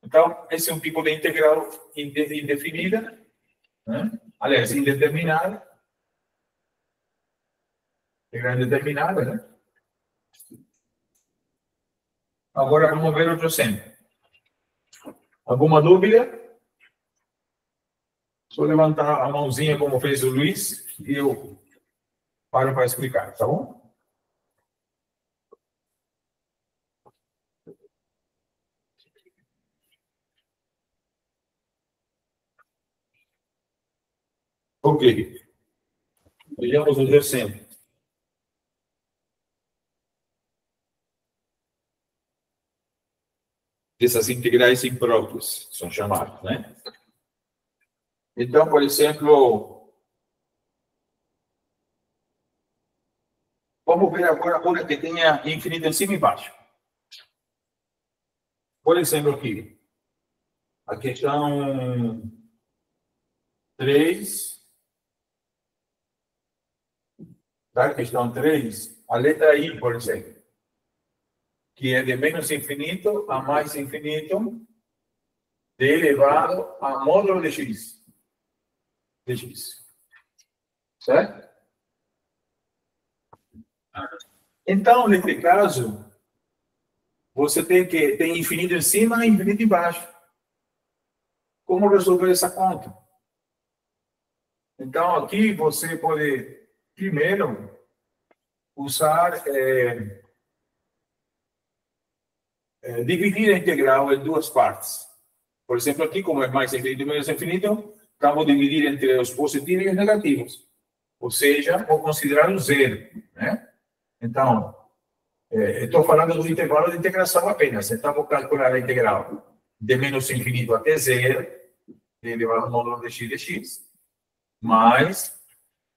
Então, esse é um tipo de integral indefinida, né? Aliás, indeterminada. Integral indeterminada, né? Agora, vamos ver outro exemplo. Alguma dúvida? Só levantar a mãozinha como fez o Luiz e eu paro para explicar, tá bom? Ok. Vejamos o exemplo. Essas integrais impróprias são chamadas, né? Então, por exemplo, vamos ver agora uma que tenha infinito em cima e embaixo. Por exemplo, aqui, a questão 3, da questão 3, a letra I, por exemplo, que é de menos infinito a mais infinito, de elevado a módulo de x. De x. Certo? Então, nesse caso, você tem infinito em cima e infinito embaixo. Como resolver essa conta? Então, aqui você pode, primeiro, usar, dividir a integral em duas partes. Por exemplo, aqui, como é mais infinito e menos infinito, vamos dividir entre os positivos e os negativos. Ou seja, vou considerar o zero, né? Então, estou falando do intervalo de integração apenas. Então, vou calcular a integral de menos infinito até zero, de elevado ao módulo de x, mais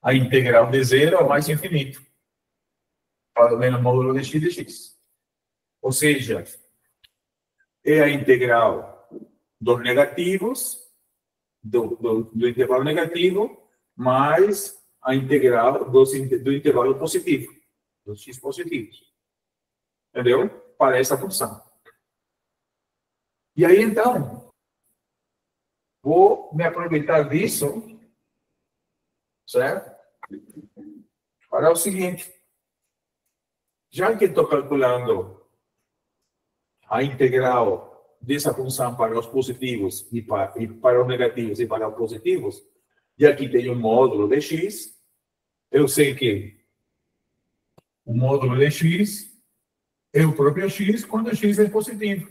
a integral de zero ao mais infinito, para o menos módulo de x. Ou seja, é a integral dos negativos, do intervalo negativo, mais a integral do intervalo positivo, dos x positivos. Entendeu? Para essa função. E aí, então, vou me aproveitar disso, certo? Para o seguinte, já que estou calculando a integral dessa função para os positivos e para os negativos e para os positivos, e aqui tem um módulo de x, eu sei que o módulo de x é o próprio x quando x é positivo,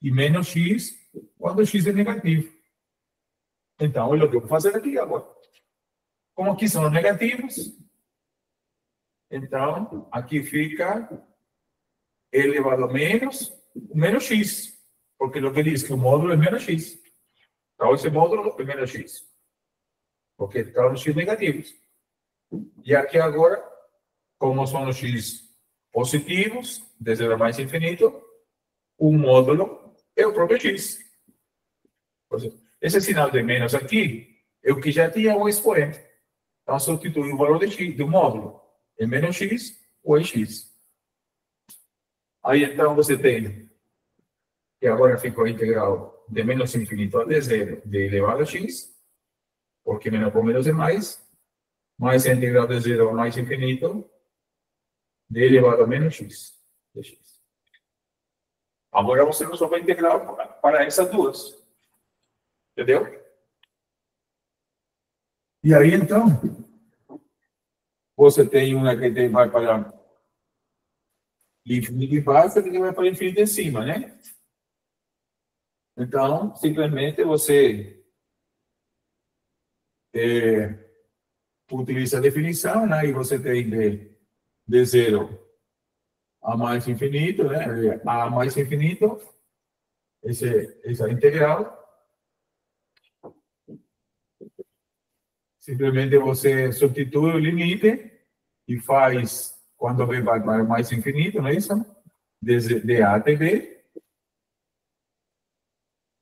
e menos x quando x é negativo. Então, olha o que eu vou fazer aqui agora. Como aqui são os negativos, então, aqui fica elevado a menos x, porque o que diz que o módulo é menos x. Então, esse módulo é menos x, porque estão os x negativos. E aqui agora, como são os x positivos, de 0 a mais infinito, o módulo é o próprio x. Esse sinal de menos aqui é o que já tinha o expoente. Então, substitui o valor de x, do módulo em menos x ou em x. Aí, então, você tem que agora ficou a integral de menos infinito a d0 de elevado a x, porque menos por menos é mais a integral de 0 a mais infinito de elevado a menos x de x. Agora você resolve a integral para essas duas. Entendeu? E aí, então, você tem uma que vai para infinito embaixo e que vai para infinito em cima, né? Então, simplesmente você utiliza a definição, né? E você tem de 0 a mais infinito, né? A mais infinito, essa integral. Simplesmente você substitui o limite e faz, quando v vai para mais infinito, não é isso? De A até B.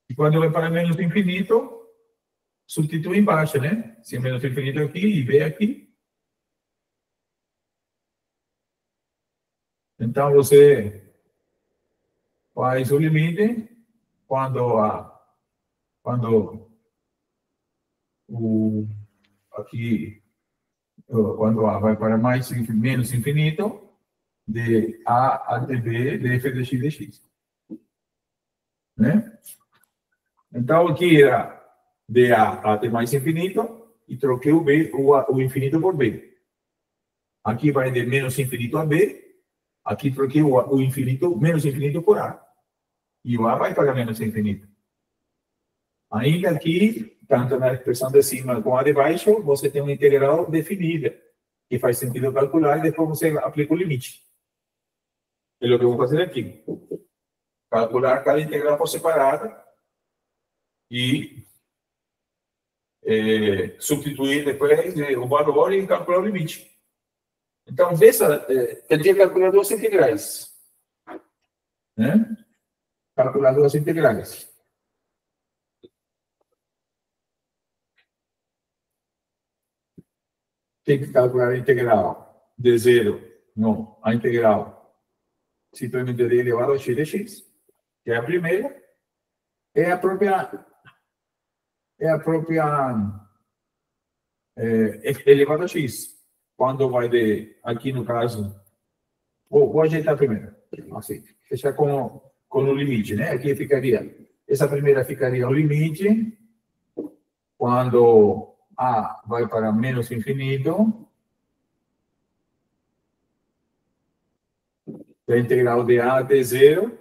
E quando vai para menos infinito, substitui embaixo, né? Se é menos infinito aqui e B aqui. Então, você faz o limite quando aqui, quando A vai para menos infinito, de A até B, de f de x de x. Né? Então, aqui era de A até mais infinito, e troquei o infinito por B. Aqui vai de menos infinito a B, aqui troquei o infinito, menos infinito por A. E o A vai para menos infinito. Ainda aqui, tanto na expressão de cima como a de baixo, você tem uma integral definida, que faz sentido calcular, e depois você aplica o limite. É o que eu vou fazer aqui. Calcular cada integral por separada e substituir depois o valor e calcular o limite. Então, tem que calcular duas integrais. Né? Calcular duas integrais. Tem que calcular a integral de zero, não, a integral simplesmente d elevado a x de x, que é a primeira, é a própria elevado a x. Quando vai aqui no caso, vou ajeitar primeiro, assim, deixar com o limite, né? Aqui ficaria, essa primeira ficaria o limite, quando A vai para menos infinito, da integral de A até zero,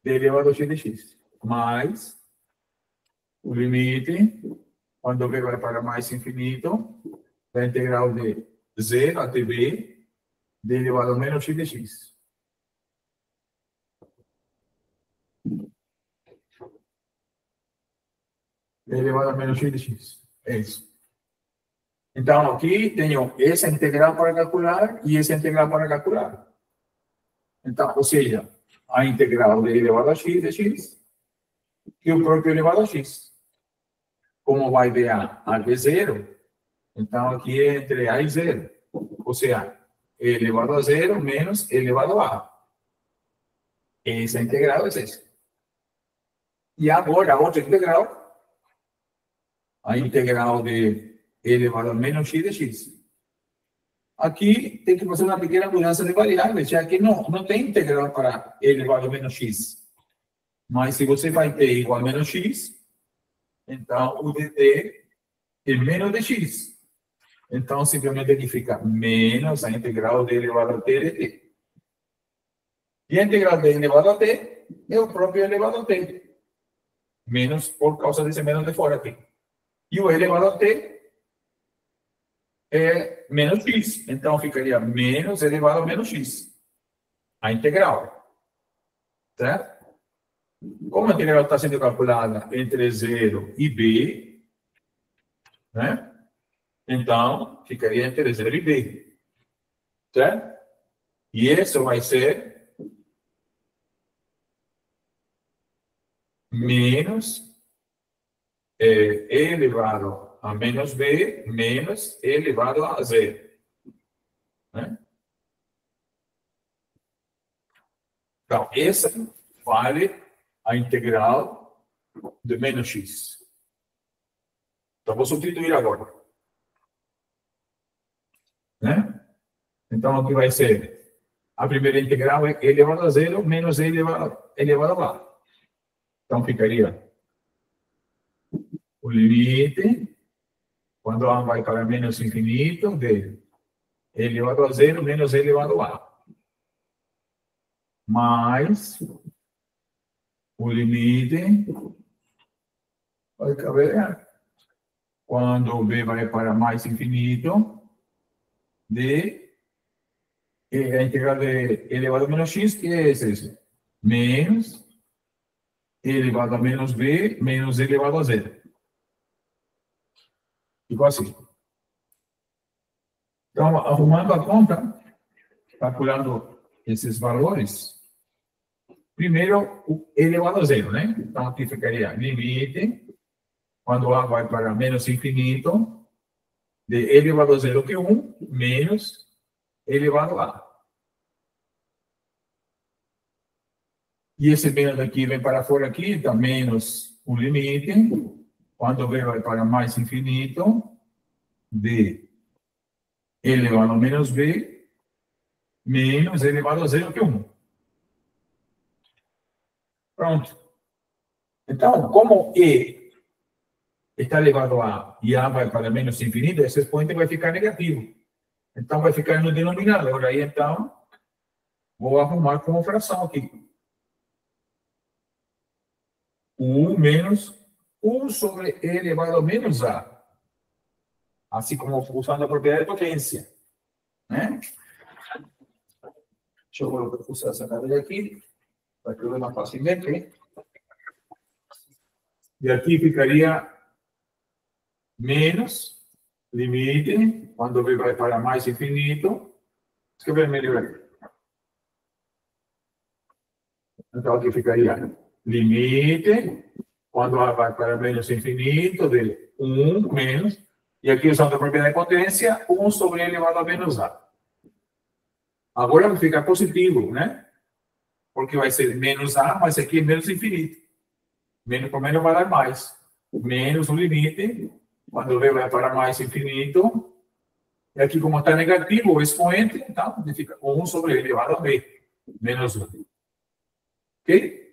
d elevado a x de x, mais o limite, quando B vai para mais infinito, da integral de 0 até B, d elevado a menos x de x. D elevado a menos x de x. É isso. Então, aqui tenho essa integral para calcular e essa integral para calcular. Então, ou seja, a integral de elevado a x de x e o próprio elevado a x. Como vai de A a zero, então aqui é entre A e zero. Ou seja, elevado a zero menos elevado a A. Essa integral é essa. E agora, a outra integral, a integral de elevado a menos x de x. Aqui tem que fazer uma pequena mudança de variáveis, já que não tem integral para elevado a menos x. Mas se você vai ter igual a menos x, então o dt é menos de x. Então, simplesmente aqui fica menos a integral de elevado a t de t. E a integral de elevado a t é o próprio elevado a t. Menos por causa desse menos de fora aqui. E o elevado a t é menos x. Então, ficaria menos elevado a menos x. A integral. Certo? Como a integral está sendo calculada entre 0 e b, né? Então, ficaria entre 0 e b. Certo? E isso vai ser menos e elevado a menos b menos e elevado a zero. Né? Então, essa vale a integral de menos x. Então, vou substituir agora. Né? Então, aqui vai ser a primeira integral é e elevado a zero menos e elevado a a. Então, ficaria o limite, quando A vai para menos infinito, de e elevado a zero menos e elevado a a. Mais o limite vai caber quando B vai para mais infinito, de a integral de elevado a menos x, que é esse? Menos elevado a menos b menos elevado a zero. Igual assim. Então, arrumando a conta, calculando esses valores, primeiro, o elevado a zero, né? Então, aqui ficaria limite, quando A vai para menos infinito, de elevado a zero, que é 1, menos elevado a. E esse menos aqui vem para fora aqui, então menos o limite. Quando v vai para mais infinito, d elevado a menos b, menos elevado a 0 que 1. Pronto. Então, como e está elevado a A e A vai para menos infinito, esse expoente vai ficar negativo. Então, vai ficar no denominador. Aí, então, vou arrumar como fração aqui. 1 menos 1 sobre E elevado a menos A. Assim como usando a propriedade de potência. Né? Deixa eu usar essa cadeira aqui, para que eu veja mais facilmente. E aqui ficaria menos limite, quando v vai para mais infinito. Escrever melhor aqui. Então, aqui ficaria limite, quando A vai para menos infinito, de 1 menos, e aqui usando a propriedade de potência, 1 sobre E elevado a menos A. Agora vai ficar positivo, né? Porque vai ser menos A, mas aqui é menos infinito. Menos por menos vai dar mais. Menos o limite, quando V vai para mais infinito, e aqui como está negativo, o expoente, então, fica 1 sobre E elevado a B, menos 1. Ok?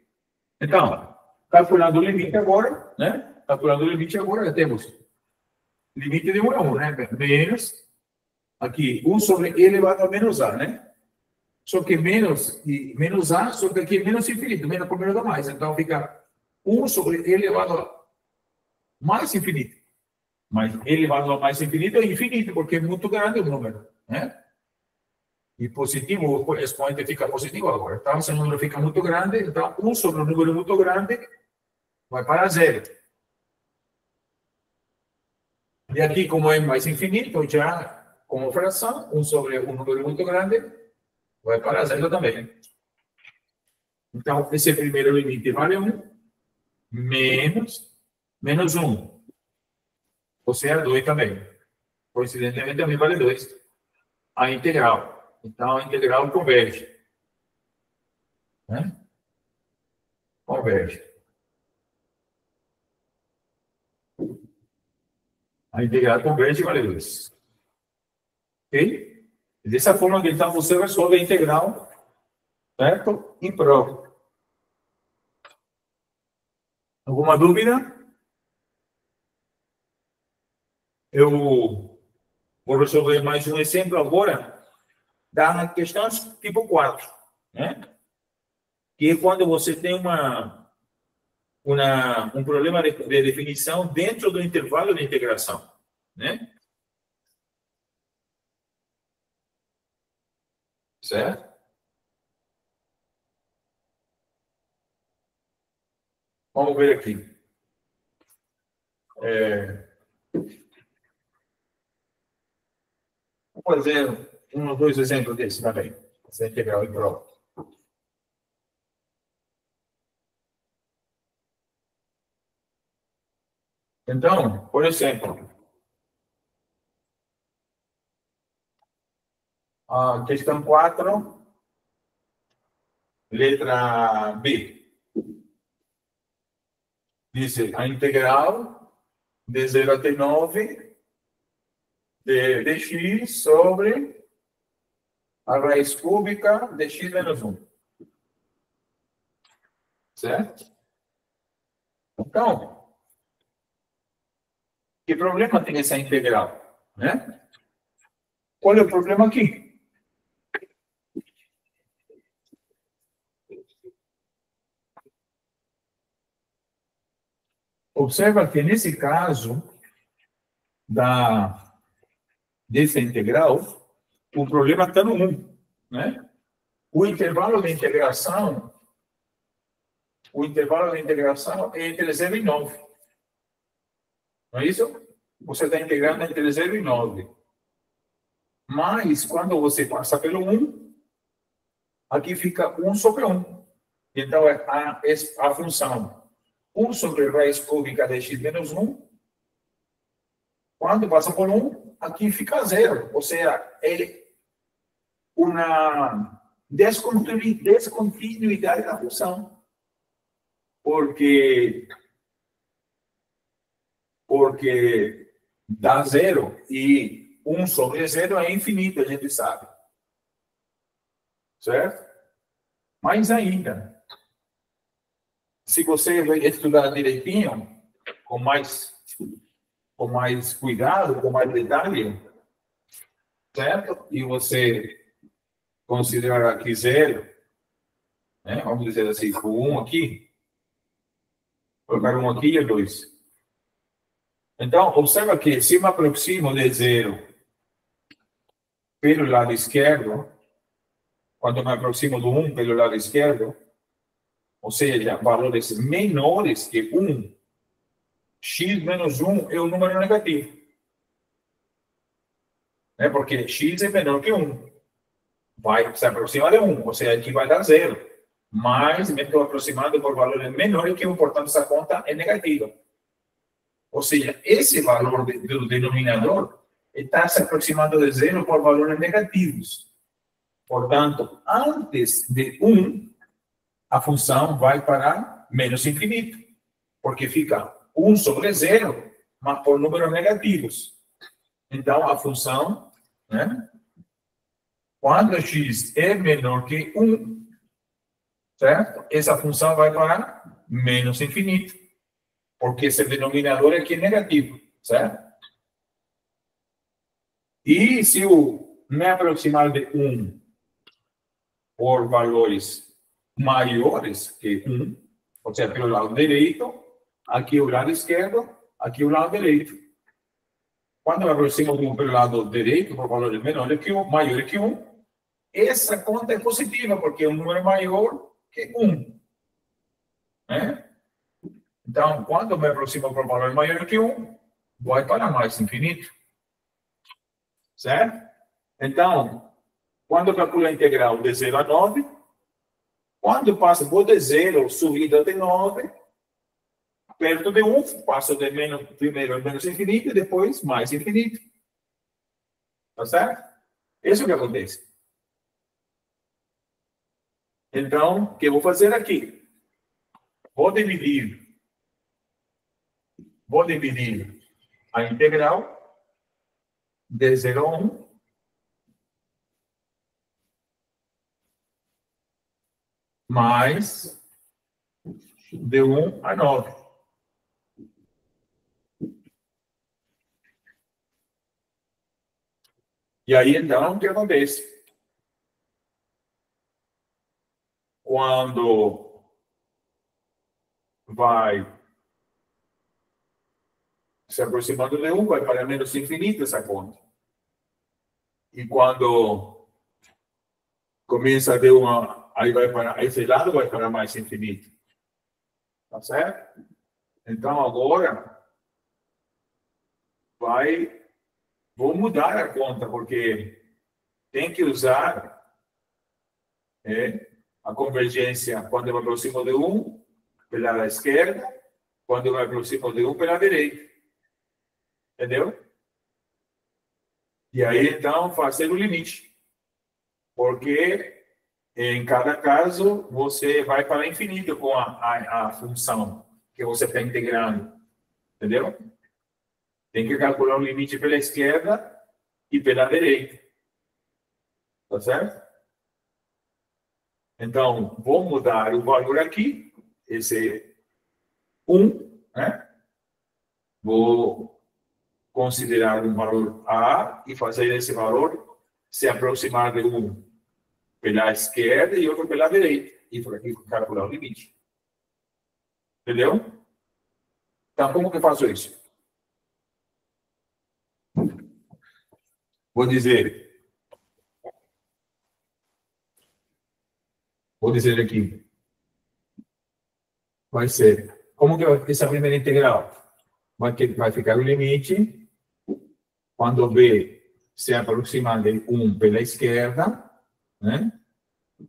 Então, calculando o limite agora, né? Calculando o limite agora, já temos limite de 1 a 1, né? Menos, aqui, 1 sobre E elevado a menos A, né? Só que menos e menos A, só que aqui é menos infinito, menos por menos dá mais. Então, fica 1 sobre E elevado a mais infinito. Mas E elevado a mais infinito é infinito, porque é muito grande o número, né? E positivo, o expoente fica positivo agora. Então, se o número fica muito grande, então 1 sobre um número muito grande vai para 0. E aqui, como é mais infinito, já como fração, 1 sobre um número muito grande vai para 0 também. Então, esse primeiro limite vale 1, menos 1. Ou seja, 2 também. Coincidentemente, também vale 2. A integral. Então, a integral converge. Né? Converge. A integral converge vale 2. Ok? Dessa forma que então você resolve a integral, certo? Em prova. Alguma dúvida? Eu vou resolver mais um exemplo agora da questão tipo 4, né? Que é quando você tem um problema de definição dentro do intervalo de integração, né? Certo? Vamos ver aqui. Vou fazer um ou dois exemplos desses também. Essa integral em prova. Então, por exemplo, a questão 4, letra B. Diz a integral de 0 até 9 de x sobre a raiz cúbica de x menos 1. Certo? Então, que problema tem essa integral? Né? Qual é o problema aqui? Observa que, nesse caso, dessa integral, o problema está no 1. Né? O intervalo de integração é entre 0 e 9. Não é isso? Você está integrando entre 0 e 9. Mas, quando você passa pelo 1, aqui fica 1 sobre 1. Então, é a função 1 sobre raiz cúbica de x menos 1. Quando passa por 1, aqui fica 0. Ou seja, é uma descontinuidade da função. porque dá zero e 1 sobre zero é infinito, a gente sabe. Certo? Mais ainda, se você estudar direitinho, com mais cuidado, com mais detalhe, certo? E você considerar aqui zero, né? Vamos dizer assim, o 1 aqui, colocar 1 aqui e 2. Então, observa que se eu me aproximo de zero pelo lado esquerdo, quando eu me aproximo do 1 pelo lado esquerdo, ou seja, valores menores que 1, x menos 1 é um número negativo. Né? Porque x é menor que 1. Vai se aproximar de 1, ou seja, aqui vai dar zero. Mas me estou aproximando por valores menores que 1, portanto, essa conta é negativa. Ou seja, esse valor do denominador está se aproximando de zero por valores negativos. Portanto, antes de 1, a função vai para menos infinito, porque fica 1 sobre zero, mas por números negativos. Então, a função, né, quando x é menor que 1, certo? Essa função vai para menos infinito, porque esse denominador aqui é negativo, certo? E se eu me aproximar de 1 por valores maiores que 1, ou seja, pelo lado direito, aqui o lado esquerdo, aqui o lado direito. Quando eu me aproximo de 1 pelo lado direito, por valores menores que 1, maiores que 1, essa conta é positiva, porque é um número maior que 1. Né? Então, quando eu me aproximo por valor maior que 1, vai para mais infinito. Certo? Então, quando eu calculo a integral de 0 a 9, quando eu passo de 0 subindo até 9, perto de 1, passo de menos, primeiro menos infinito e depois mais infinito. Tá certo? Isso é o que acontece. Então, o que eu vou fazer aqui? Vou dividir a integral de 0 a 1 mais de 1 a 9. E aí, então, o que acontece? Quando vai se aproximando de 1, vai para menos infinito essa conta. E quando começa de 1, aí vai para esse lado, vai para mais infinito. Tá certo? Então, agora, vou mudar a conta, porque tem que usar a convergência quando eu me aproximo de 1 pela esquerda, quando eu me aproximo de 1 pela direita. Entendeu? E aí, então, fazer o limite. Porque, em cada caso, você vai para infinito com a função que você está integrando. Entendeu? Tem que calcular o limite pela esquerda e pela direita. Tá certo? Então, vou mudar o valor aqui, esse 1, né? Vou considerar um valor A e fazer esse valor se aproximar de 1 pela esquerda e outro pela direita. E por aqui calcular o limite. Entendeu? Então, como que eu faço isso? Vou dizer aqui. Vai ser. Como que essa primeira integral? Vai ficar o limite quando B se aproximar de 1 pela esquerda, né?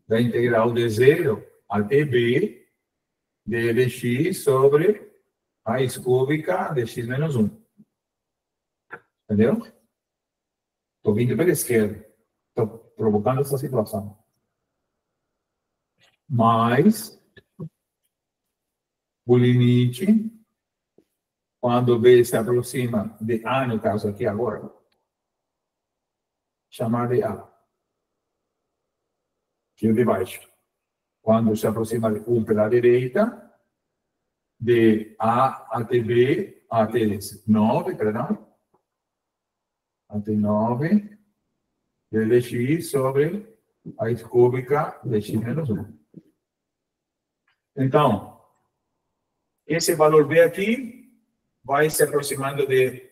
Da integral de 0 até B de dx sobre a raiz cúbica de x menos 1. Entendeu? Estou vindo pela esquerda. Estou provocando essa situação. Mais o limite, quando B se aproxima de A, no caso aqui agora, chamar de A, que é o de baixo. Quando se aproxima de 1 pela direita, de A até B, até 9, perdão, até 9, de dx sobre a raiz cúbica de x menos 1. Então, esse valor B aqui vai se aproximando de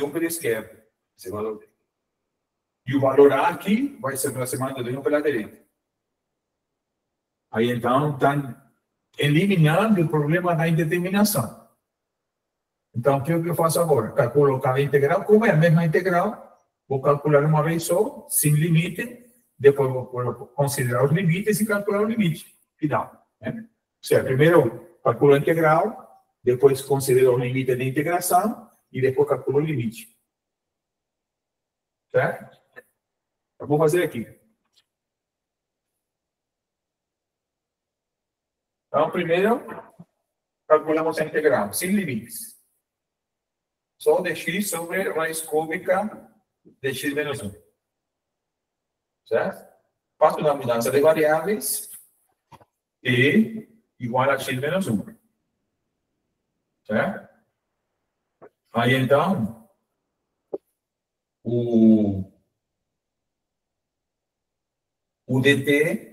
1 pela esquerda, esse valor B. E o valor A aqui vai se aproximando de 1 pela direita. Aí, então, estão eliminando o problema da indeterminação. Então, o que eu faço agora? Calculo cada integral, como é a mesma integral, vou calcular uma vez só, sem limite, depois vou considerar os limites e calcular o limite final. Né? Ou seja, primeiro calculo a integral, depois considero o limite de integração e depois calculo o limite. Certo? Eu vou fazer aqui. Então, primeiro, calculamos a integral, sem limites. Só dx sobre raiz cúbica de x menos 1. Certo? Faço uma mudança de variáveis e igual a x menos 1. Certo? Aí, então, o dt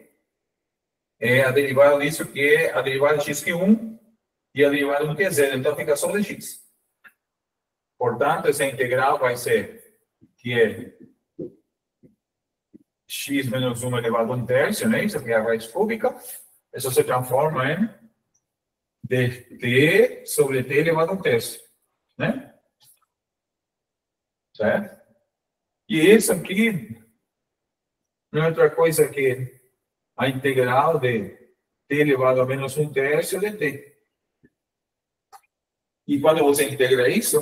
é a derivada disso, que é a derivada de x que é 1 e a derivada do que é 0. Então, fica só dx. Portanto, essa integral vai ser que é x menos 1 elevado a 1/3, né? Isso aqui é a raiz cúbica. Isso se transforma em dt sobre t elevado a 1/3, né? Certo? E isso aqui não é outra coisa que a integral de t elevado a menos 1/3 dt. E quando você integra isso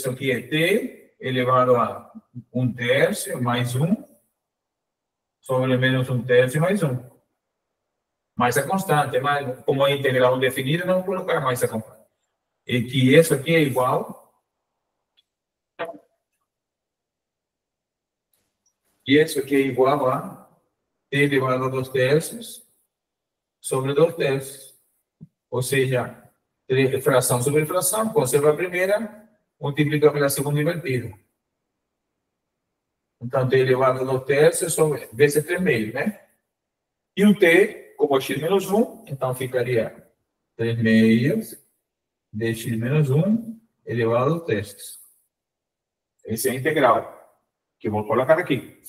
aqui é t elevado a 1/3 mais 1 sobre menos 1/3 mais 1. Mais a constante, mas como é integral definida, não vou colocar mais a constante. E que isso aqui é igual. E isso aqui é igual a t elevado a 2/3 sobre 2/3. Ou seja, fração sobre fração, conserva a primeira, multiplica pela segunda invertida. Então, t elevado a 2/3 sobre vezes 3/2, né? E o t, como x menos 1, então ficaria 3/2 de x menos 1 elevado a 2/3. Esse é a integral, que eu vou colocar aqui.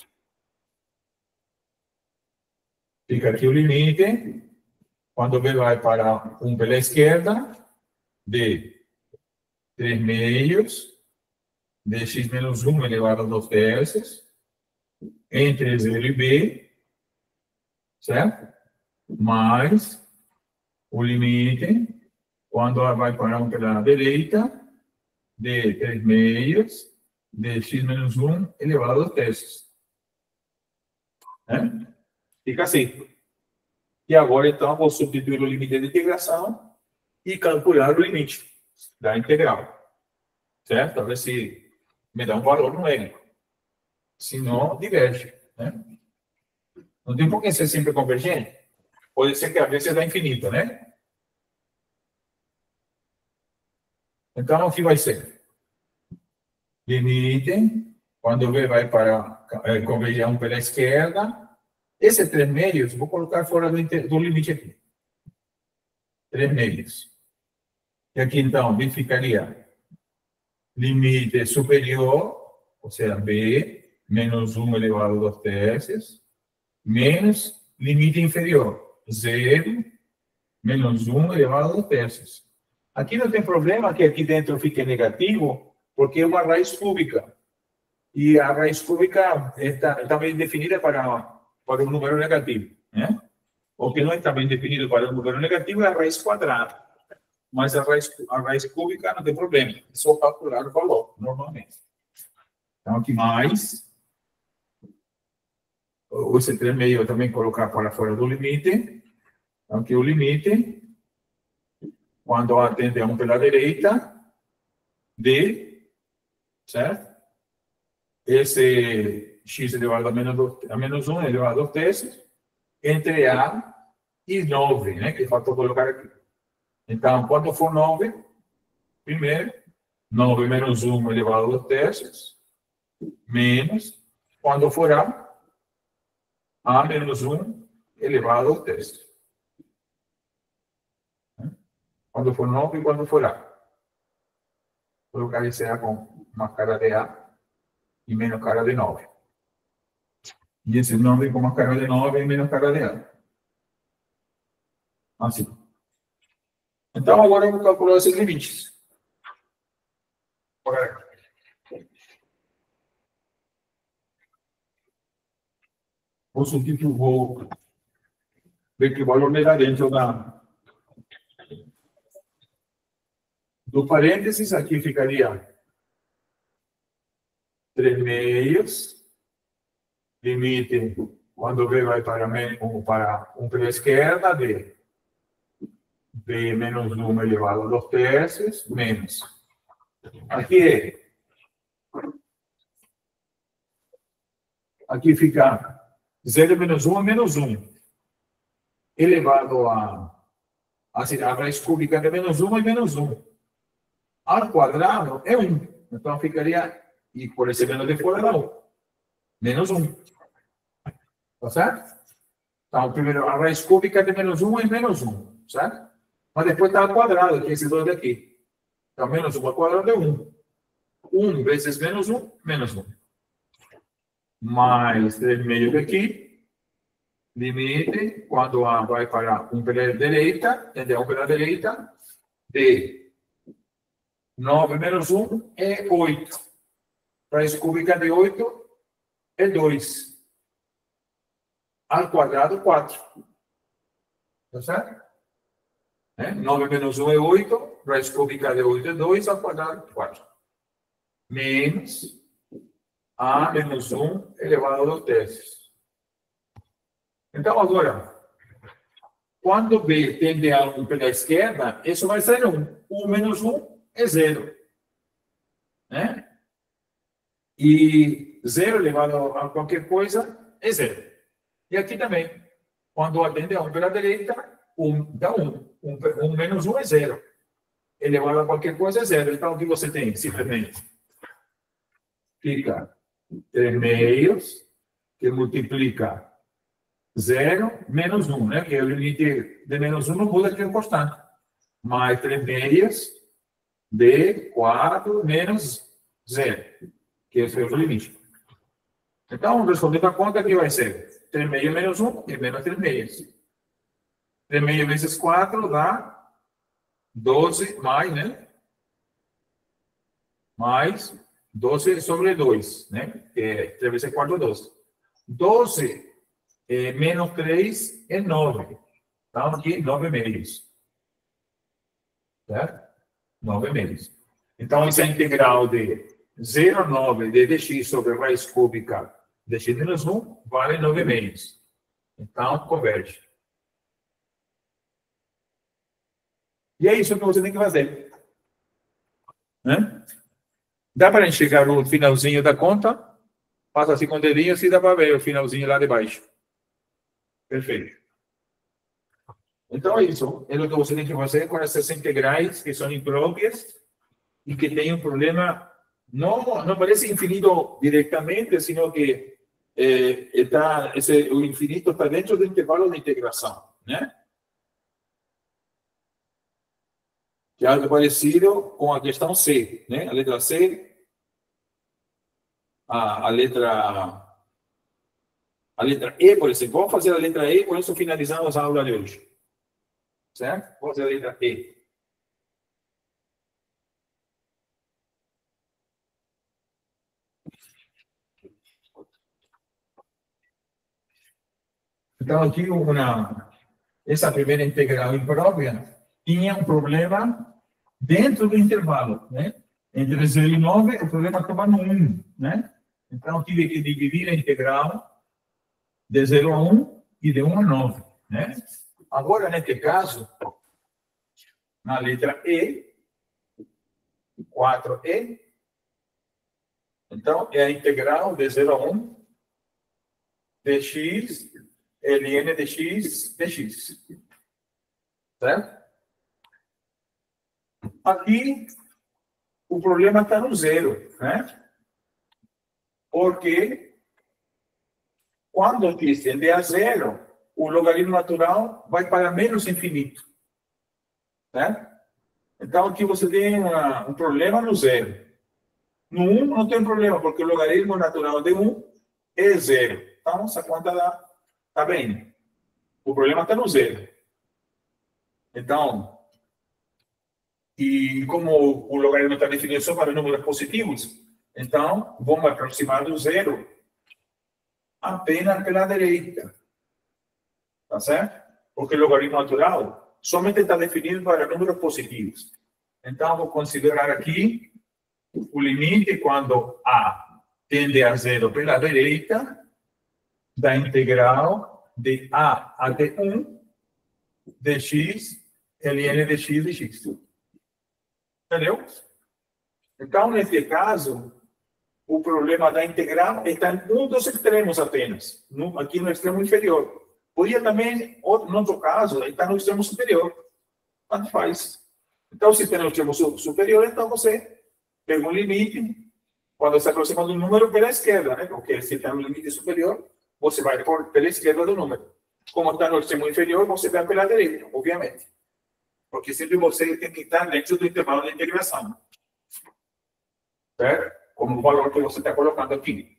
Fica aqui o limite, quando b vai para 1 pela esquerda, de 3/2 de x menos 1 elevado a 2/3, entre 0 e b, certo? Mais o limite, quando vai para 1 pela direita, de 3/2 de x menos 1 elevado a 2/3. Né? Fica assim. E agora, então, vou substituir o limite de integração e calcular o limite da integral. Certo? Para ver se me dá um valor numérico. Se não, diverge. Né? Não tem por que ser sempre convergente. Pode ser que a vezes dá infinito, né? Então, o que vai ser? Limite, quando v vai para convergir 1 pela esquerda, esse 3/2, vou colocar fora do limite aqui. 3/2. E aqui, então, ficaria limite superior, ou seja, b, menos 1 elevado a 2/3, menos limite inferior, 0, menos 1 elevado a 2/3. Aqui não tem problema que aqui dentro fique negativo, porque é uma raiz cúbica. E a raiz cúbica está bem definida para um número negativo. Né? O que não está bem definido para um número negativo é a raiz quadrada. Mas a raiz cúbica não tem problema. É só calcular o valor, normalmente. Então, aqui mais. Esse 3/2 eu também colocar para fora do limite. Então, aqui o limite quando atende a 1 pela direita, de, certo? Esse x elevado a menos 1 elevado a 2 terços, entre A e 9, né? Que faltou colocar aqui. Então, quando for 9, primeiro, 9 menos 1 elevado a 2 terços, menos, quando for A menos 1 elevado a 2 terços. Quando for 9 e quando for A. Vou colocar esse A com uma cara de A e menos cara de 9. E esse 9 com uma cara de 9 e menos cara de A. Assim. Então, agora eu vou calcular esses limites. Vou subir que eu vou ver que o valor melhor dentro do parênteses. Aqui ficaria 3 meios. Limite, quando V vai para 1 pela esquerda, B menos 1 elevado a 2 terços, menos. Aqui fica 0 menos 1 é menos 1. Elevado a raiz cúbica de menos 1 é menos 1. Ao quadrado é 1. Então ficaria, e por esse menos de fora dá 1. Menos 1. Tá certo? Então, primeiro, a raiz cúbica de menos 1 é menos 1. Certo? Mas depois está ao quadrado, que é esse 2 daqui. Então, menos 1 ao quadrado é 1. 1 vezes menos 1, menos 1. Mais 3 meio daqui. Limite, quando A vai para 1 pela direita, entendeu? 1 pela direita, de 9 menos 1 é 8. Raiz cúbica de 8 é 2. Ao quadrado, 4. Tá certo? 9 menos 1 é 8. Raiz cúbica de 8 é 2. Ao quadrado, 4. Menos A menos 1 elevado a 2 terços. Então, agora, quando B tende a 1 pela esquerda, isso vai ser 1. 1 menos 1 é 0. Né? E 0 elevado a qualquer coisa é 0. E aqui também, quando atende a 1 pela direita, 1 dá 1. 1 menos 1 é 0. Elevado a qualquer coisa é 0. Então, o que você tem? Simplesmente fica 3 meios, que multiplica 0 menos 1, né? Que é o limite de menos 1 não muda, que é constante. Mais 3 meios de 4 menos 0, que esse é o limite. Então, respondendo a conta, que vai ser 3 meios menos 1 e menos 3 meios. 3 meios vezes 4 dá 12 mais, né? Mais 12 sobre 2, né? Que é 3 vezes 4 é 12. 12 menos 3 é 9. Então, aqui, 9 meios. Certo? 9 meios. Então, essa integral de 0,9 de dx sobre raiz cúbica de x menos 1 vale 9 meios. Então, converge. E é isso que você tem que fazer. Né? Dá para enxergar o finalzinho da conta? Passa assim com o dedinho, assim dá para ver o finalzinho lá de baixo. Perfeito. Então, é isso. É o que você tem que fazer com essas integrais que são impróprias e que têm um problema, não parece infinito diretamente, sino que o infinito está dentro do intervalo de integração, né? Que é algo parecido com a questão C, né? A letra C, a letra E, por exemplo. Vamos fazer a letra E, com isso finalizamos a aula de hoje. Certo? Vamos fazer a letra E. Então, aqui, essa primeira integral imprópria tinha um problema dentro do intervalo, né? Entre 0 e 9, o problema estava no 1, né? Então, tive que dividir a integral de 0 a 1 e de 1 a 9, né? Agora, neste caso, na letra E, 4E. Então, é a integral de 0 a 1 dx, ln dx, dx. Certo? Aqui, o problema está no zero, né? Porque quando t tende a zero, o logaritmo natural vai para menos infinito. Né? Então, aqui você tem um problema no zero. No 1 não tem problema, porque o logaritmo natural de 1 é zero. Então, essa conta está bem. O problema está no zero. Então, e como o logaritmo está definido só para números positivos, então, vamos aproximar do zero apenas pela direita. Tá certo? Porque o logaritmo natural somente está definido para números positivos. Então, vou considerar aqui o limite quando A tende a zero pela direita da integral de A até 1 dx ln dx dx. Entendeu? Então, nesse caso, o problema da integral está em um dos extremos apenas, aqui no extremo inferior. Podia também, no outro caso, estar no extremo superior. Tanto faz. Então, se tem no extremo superior, então você pega um limite, quando se aproxima do número, pela esquerda, né? Porque se está no limite superior, você vai pela esquerda do número. Como está no extremo inferior, você vai pela direita, obviamente. Porque sempre você tem que estar dentro do intervalo de integração. Certo? Como o valor que você está colocando aqui.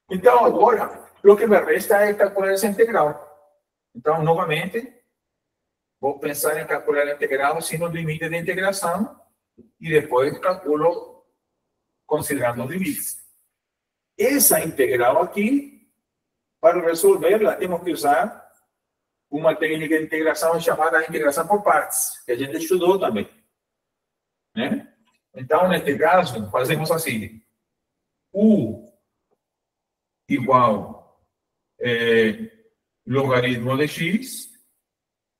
Então, agora, o que me resta é calcular essa integral. Então, novamente, vou pensar em calcular a integral sendo o limite de integração e depois calculo considerando os limites. Essa integral aqui, para resolverla, temos que usar uma técnica de integração chamada integração por partes, que a gente estudou também. Né? Então, neste caso, fazemos assim. U igual logaritmo de x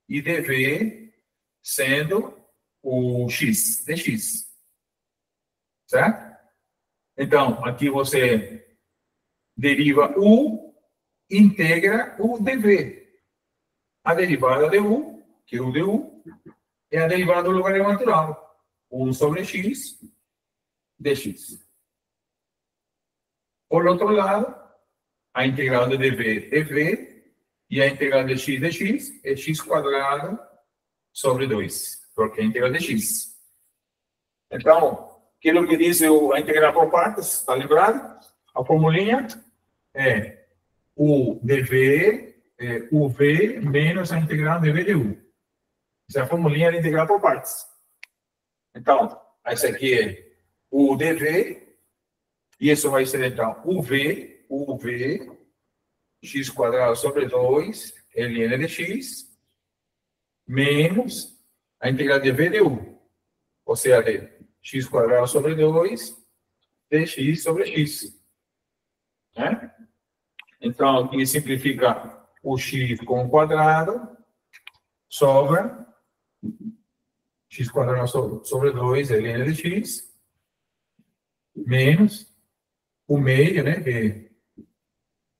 e dv sendo o x de x. Certo? Então, aqui você deriva u, integra o dv. A derivada de u, que é o du, é a derivada do logaritmo natural. 1 sobre x dx. Por outro lado, a integral de dv é v, e a integral de x dx é x quadrado sobre 2, porque é a integral de x. Então, aquilo que diz a integral por partes, está lembrado? A formulinha é o dv é o v menos a integral dv de u. Essa é a formulinha de integral por partes. Então, essa aqui é o dv, e isso vai ser, então, uv, x quadrado sobre 2, ln de x, menos a integral de v de u, ou seja, de x quadrado sobre 2, dx sobre x. Né? Então, aqui simplifica o x com o quadrado, sobra x quadrado sobre 2, ln de x, menos o meio, né? Que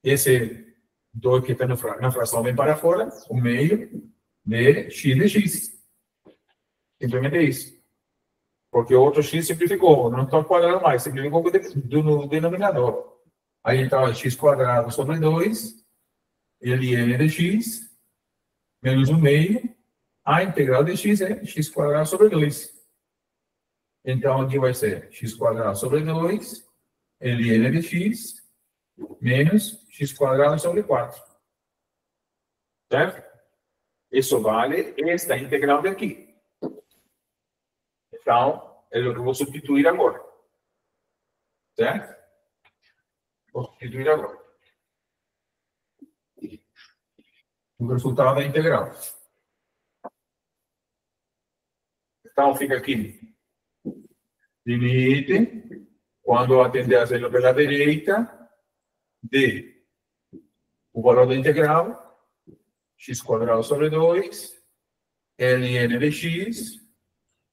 esse 2 que está na fração vem para fora, o meio de x de x. Simplesmente é isso. Porque o outro x simplificou, não está quadrado mais, simplificou no denominador. Aí então, x quadrado sobre 2, ln de x, menos o meio, a integral de x é x quadrado sobre 2. Então, aqui vai ser x quadrado sobre 2, ln de x, menos x quadrado sobre 4. Certo? Isso vale esta integral daqui. Então, é o que eu vou substituir agora. Certo? Vou substituir agora. O resultado da integral. Então, fica aqui. Limite, quando atender a zero pela direita, de o valor da integral, x quadrado sobre 2, ln de x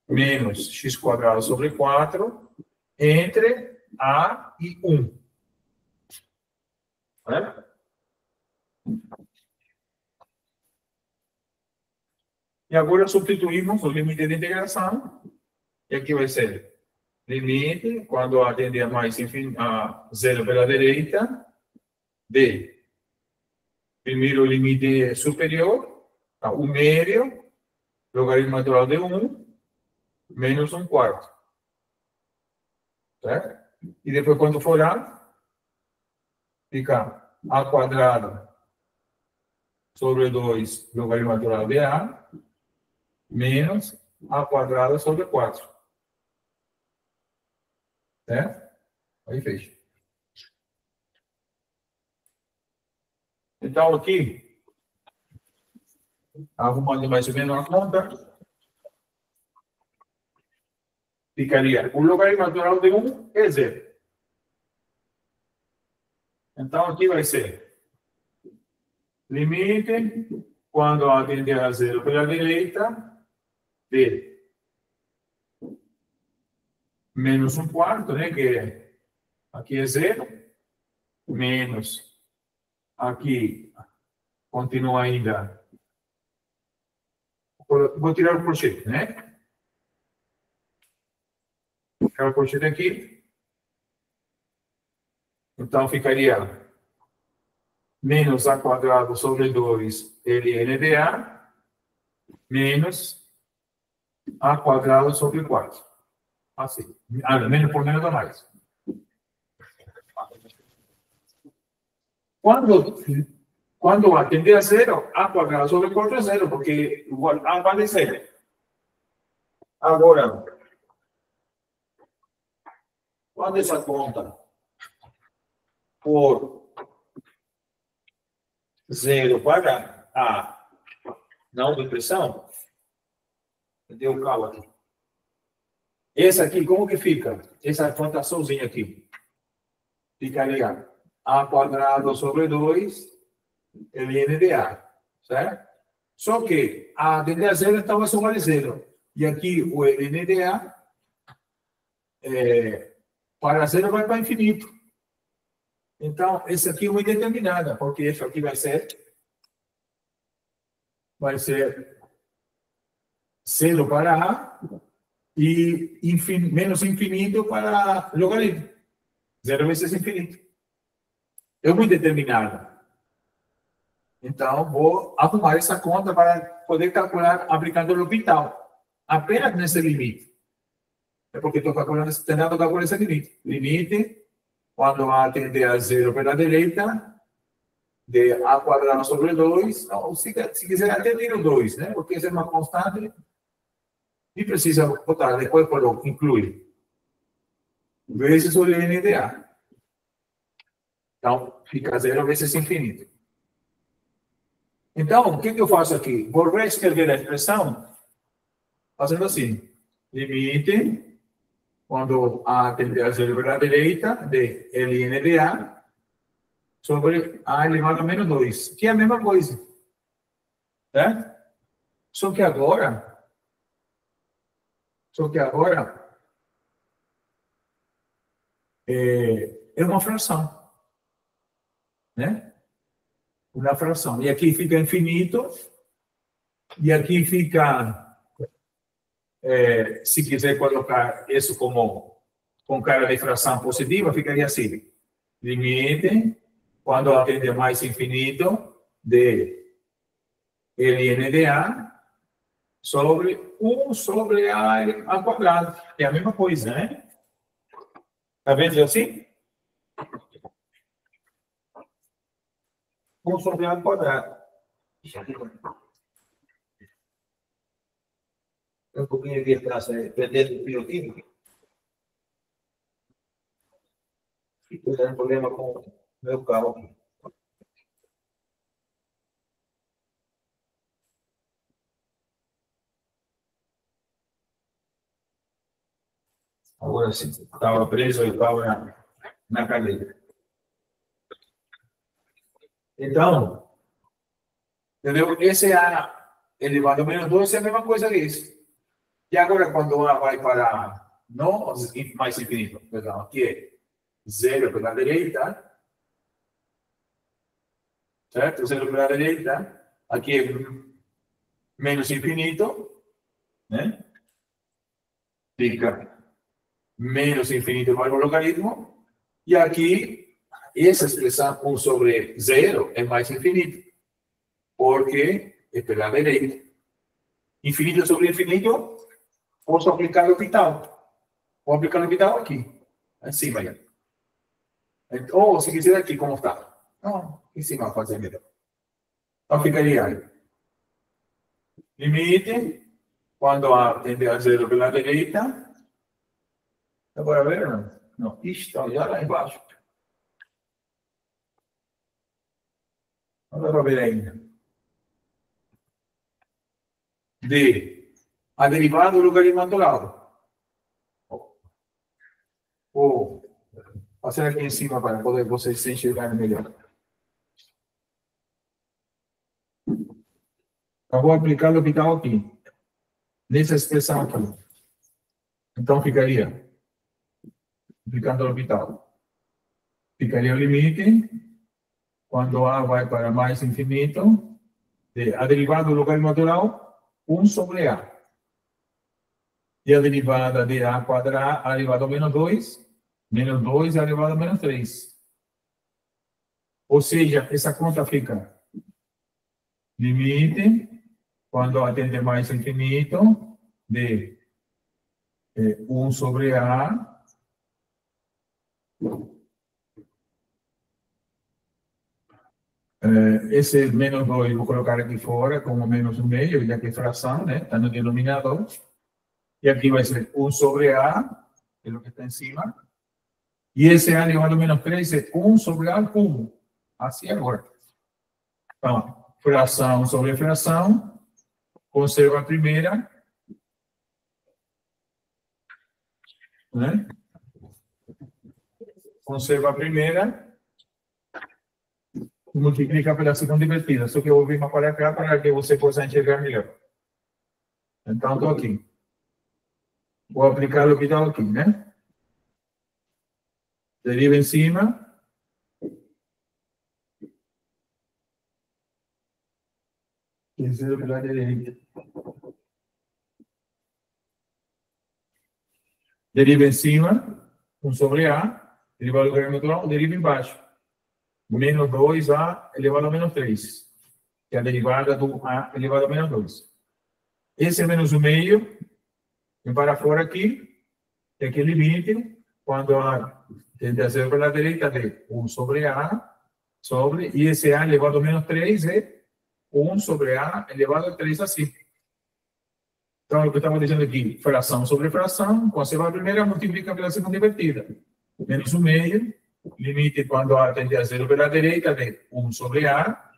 menos x quadrado sobre 4 entre a e 1. Né? E agora substituímos o limite de integração. E aqui vai ser limite, quando a tende a mais a zero pela direita, de primeiro limite superior, o médio, logaritmo natural de 1, menos 1/4. Certo? E depois, quando for a, fica a quadrado sobre 2, logaritmo natural de a, menos a quadrado sobre 4. Certo? Aí fecha. Então, aqui, arrumando mais ou menos a conta, ficaria o logaritmo natural de 1 é 0. Então, aqui vai ser limite, quando a tende a 0 pela direita, de menos 1/4, né, que aqui é 0, menos aqui continua ainda. Vou tirar o colchete, né? Tirar o colchete aqui. Então, ficaria menos a quadrado sobre 2 ln de a, menos a quadrado sobre 4. Assim. Menos por menos dá mais. Quando a tende a 0, a quadrado sobre 4 é 0, porque igual a vale 0. Agora, quando essa conta por 0 para a não de pressão, deu cal aqui. Essa aqui, como que fica? Essa conta sozinha aqui. Ficaria a quadrado sobre 2 ln de a, certo? Só que a tende a 0 estava sobre 0. E aqui o ln de a para 0 vai para infinito. Então, esse aqui é uma indeterminada, porque isso aqui vai ser 0 para a e menos infinito para logaritmo. 0 vezes infinito. É uma indeterminada. Então, vou arrumar essa conta para poder calcular aplicando o L'Hopital. Apenas nesse limite. É porque estou tentando calcular esse limite. Limite, quando a tende a 0 pela direita, de a quadrado sobre 2, ou se quiser até tira o 2, né? Porque essa é uma constante, e precisa botar, depois inclui, vezes o ln de a. Então, fica 0 vezes infinito. Então, o que eu faço aqui? Vou reescrever a expressão fazendo assim. Limite, quando a tende a 0 pela direita, de ln de a, sobre a elevado a menos 2, que é a mesma coisa. Certo? Só que agora é uma fração. Né? Uma fração. E aqui fica infinito. E aqui fica, se quiser colocar isso com cara de fração positiva, ficaria assim. Limite, quando atende a mais infinito, de ln de a sobre 1 sobre a quadrado. É a mesma coisa, né? Está vendo assim? 1 sobre a quadrado. Um pouquinho aqui atrás, dependendo do bioquímico. Estou tendo problema com o meu carro aqui. Agora sim, estava preso e estava na cadeira. Então, entendeu? Essa elevado a menos 2 é a mesma coisa que isso. E agora, quando A vai para não mais infinito, perdão, aqui é 0 pela direita, certo? 0 pela direita, aqui é menos infinito, né? Fica menos infinito para o logaritmo, e aqui, essa expressão 1 sobre 0 é mais infinito, porque é pela direita. Infinito sobre infinito, posso aplicar o Pitágoras. Vou aplicar o Pitágoras aqui, em cima. Ou, se quiser, aqui, como está? Não, em cima, fazer melhor. Então, ficaria aí. Limite, quando A tende a 0 pela direita. Agora, ver, não? Não, está já lá embaixo. Não dá para ver ainda. D. A derivada do logaritmo natural. Vou fazer aqui em cima para poder vocês se enxergarem melhor. Eu vou aplicar o Pitágoras aqui. Nessa expressão aqui. Então, ficaria aplicando o Pitágoras. Ficaria o limite, quando A vai para mais infinito, a derivada do logaritmo natural, 1 sobre A. E a derivada de A quadrado, a elevado a menos 2 a elevado a menos 3. Ou seja, essa conta fica limite, quando A tende a mais infinito, de 1 sobre A, esse menos 2 vou colocar aqui fora como menos 1/2, já que é fração, né? Está no denominador. E aqui vai ser 1 sobre A, que é o que está em cima. E esse A elevado a menos 3 é 1 sobre A ao cubo. Assim agora. Então, fração sobre fração, conserva a primeira, né? Conserva a primeira, multiplica pela segunda invertida. Só que eu vou vir para cá para que você possa enxergar melhor. Então, estou aqui. Vou aplicar o que está aqui, né? Deriva em cima. Terceiro pela direita. Deriva em cima. 1 sobre A. Elevado ao logaritmo natural. Deriva embaixo. Menos 2A elevado a menos 3. Que é a derivada do A elevado a menos 2. Esse é menos 1/2. Vem para fora aqui. Tem aquele limite. Quando A tende a 0 pela direita, de 1 sobre A. Sobre. E esse A elevado a menos 3 é 1 sobre A elevado a 3 assim. Então, o que eu estava dizendo aqui, fração sobre fração, conserva a primeira, multiplica pela segunda invertida. Menos 1/2, limite quando A tende a 0 pela direita, de 1 sobre A,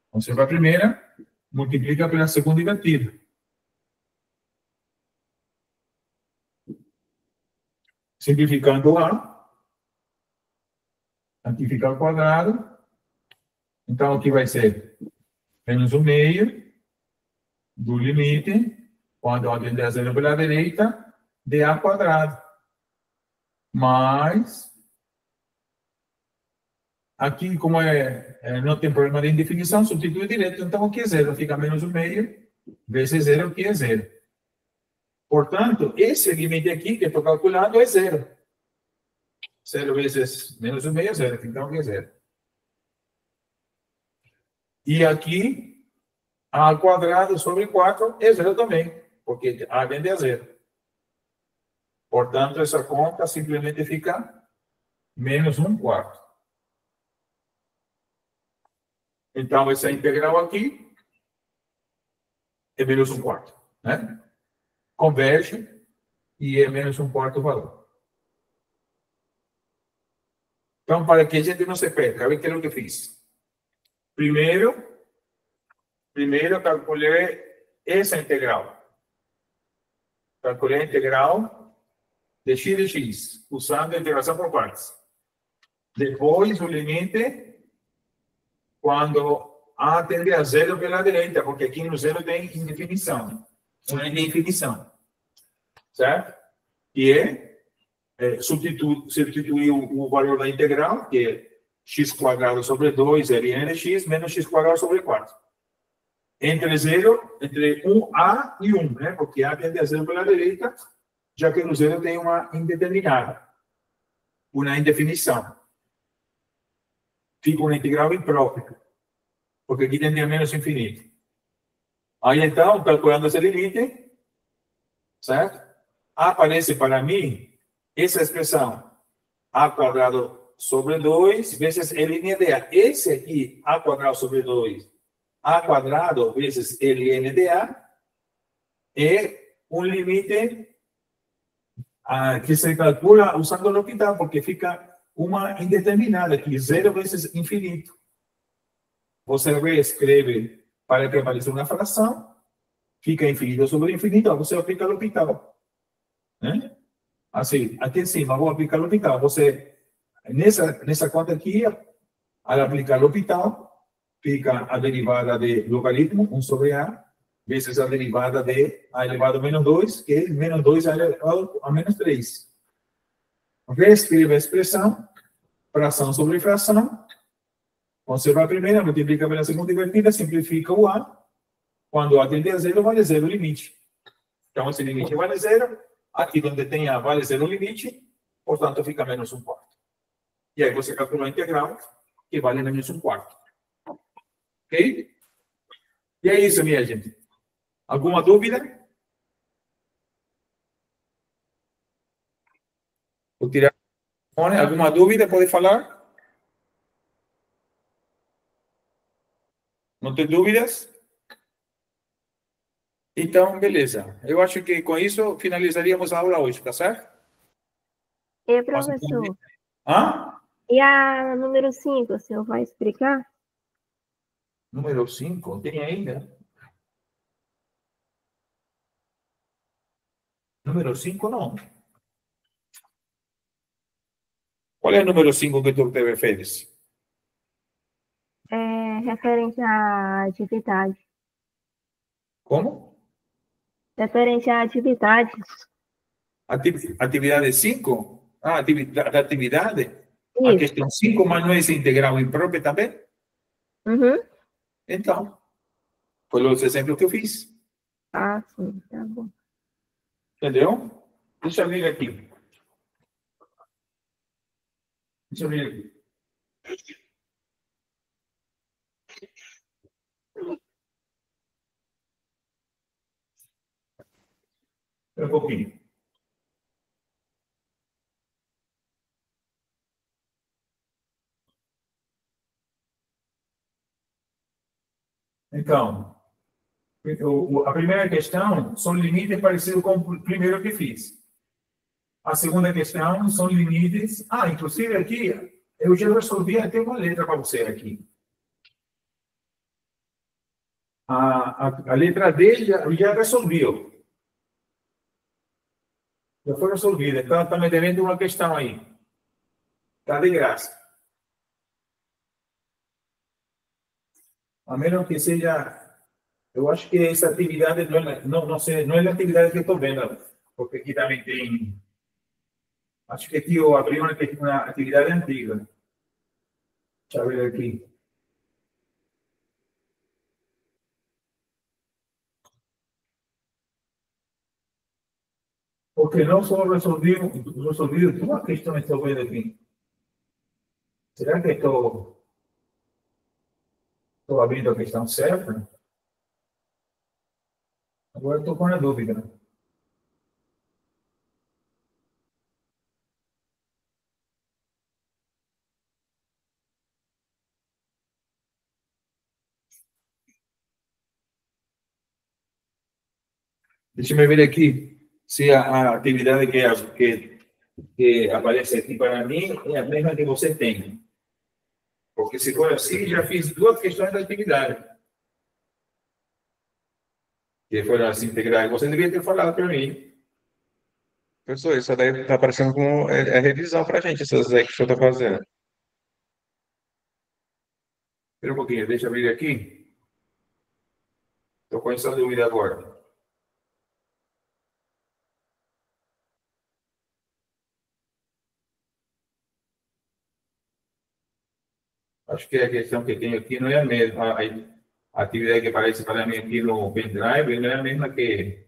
conserva a primeira, multiplica pela segunda invertida. Simplificando A, aqui fica ao quadrado. Então, aqui vai ser menos 1/2 do limite, quando A tende a 0 pela direita, de A quadrado. Mais, aqui, como não tem problema de indefinição, substitui direto. Então, aqui é 0, fica menos 1/2 vezes 0, que é 0. Portanto, esse limite aqui que eu estou calculando é 0. 0 vezes menos 1/2 é 0, então aqui é 0. E aqui, A ao quadrado sobre 4 é 0 também, porque A tende a 0. Portanto, essa conta simplesmente fica menos 1/4. Então, essa integral aqui é menos 1/4, né? Converge e é menos 1/4 o valor. Então, para que a gente não se perca, ver o que é o que fiz. Primeiro eu calculei essa integral. Calculei a integral de x de x, usando a integração por partes. Depois, o limite, quando A tende a zero pela direita, porque aqui no zero tem indefinição. Uma indefinição. Certo? E substituir o valor da integral, que é x quadrado sobre 2 ln de x, menos x quadrado sobre 4. Entre 0, entre 1a e 1, né? Porque a tende a zero pela direita, já que no zero tem uma indeterminada, uma indefinição. Fica uma integral imprópria, porque aqui tende a menos infinito. Aí, então, calculando esse limite, certo? Aparece para mim essa expressão a quadrado sobre 2 vezes ln de a. Esse aqui, a quadrado sobre 2, a quadrado vezes ln de a, é um limite que se calcula usando o L'Hopital, porque fica uma indeterminada aqui, 0 vezes infinito. Você reescreve para que apareça uma fração, fica infinito sobre infinito, você aplica o L'Hopital. Né? Assim, aqui em cima, vou aplicar o L'Hopital. Você, nessa conta aqui, ao aplicar o L'Hopital, fica a derivada de logaritmo, 1 sobre a, vezes a derivada de a elevado a menos 2, que é menos 2 a elevado a menos 3. Reescreve a expressão, fração sobre fração, conserva a primeira, multiplica pela segunda invertida, simplifica o a. Quando a tende a zero, vale zero o limite. Então, esse limite vale zero. Aqui onde tem a vale zero o limite, portanto, fica menos 1/4. E aí você calcula a integral, que vale menos 1/4. Ok? E é isso, minha gente. Alguma dúvida? Vou tirar. Alguma dúvida? Pode falar? Não tem dúvidas? Então, beleza. Eu acho que com isso finalizaríamos a aula hoje, tá certo? E, professor? Hã? E a número 5, o senhor vai explicar? Número 5? Tem ainda? Número 5 não. Qual é o número 5 que tu te referes? É referente à atividade. Como? Referente à atividade. Atividade 5? Ah, da atividade? A Isso. questão 5, mas não é essa integral imprópria também? Uhum. Então, foi os exemplos que eu fiz. Ah, sim, tá bom. Entendeu? Deixa eu ver aqui. Deixa eu ver aqui. Um pouquinho. Então, a primeira questão são limites parecidos com o primeiro que fiz. A segunda questão são limites. Ah, inclusive aqui, eu já resolvi até uma letra para você aqui. A letra D já resolveu. Já foi resolvida. Então, está me devendo uma questão aí. Está de graça. A menos que seja. Eu acho que essa atividade não sei, não é a atividade que eu estou vendo, porque aqui também tem. Acho que aqui eu abri uma atividade antiga. Deixa eu ver aqui. Porque não só resolvido uma questão estou vendo aqui. Será que estou abrindo a questão certa? Agora estou com a dúvida. Deixa eu ver aqui se a atividade que aparece aqui para mim é a mesma que você tem. Porque se for assim, já fiz duas questões da atividade. Que foram as integrais. Você deveria ter falado para mim. Professor, isso daí está aparecendo como revisão para a gente, essas aí que o senhor está fazendo. Espera um pouquinho, deixa eu abrir aqui. Estou com essa dúvida agora. Acho que a questão que tenho aqui não é a mesma. A atividade que aparece para mim aqui no pendrive não é a mesma que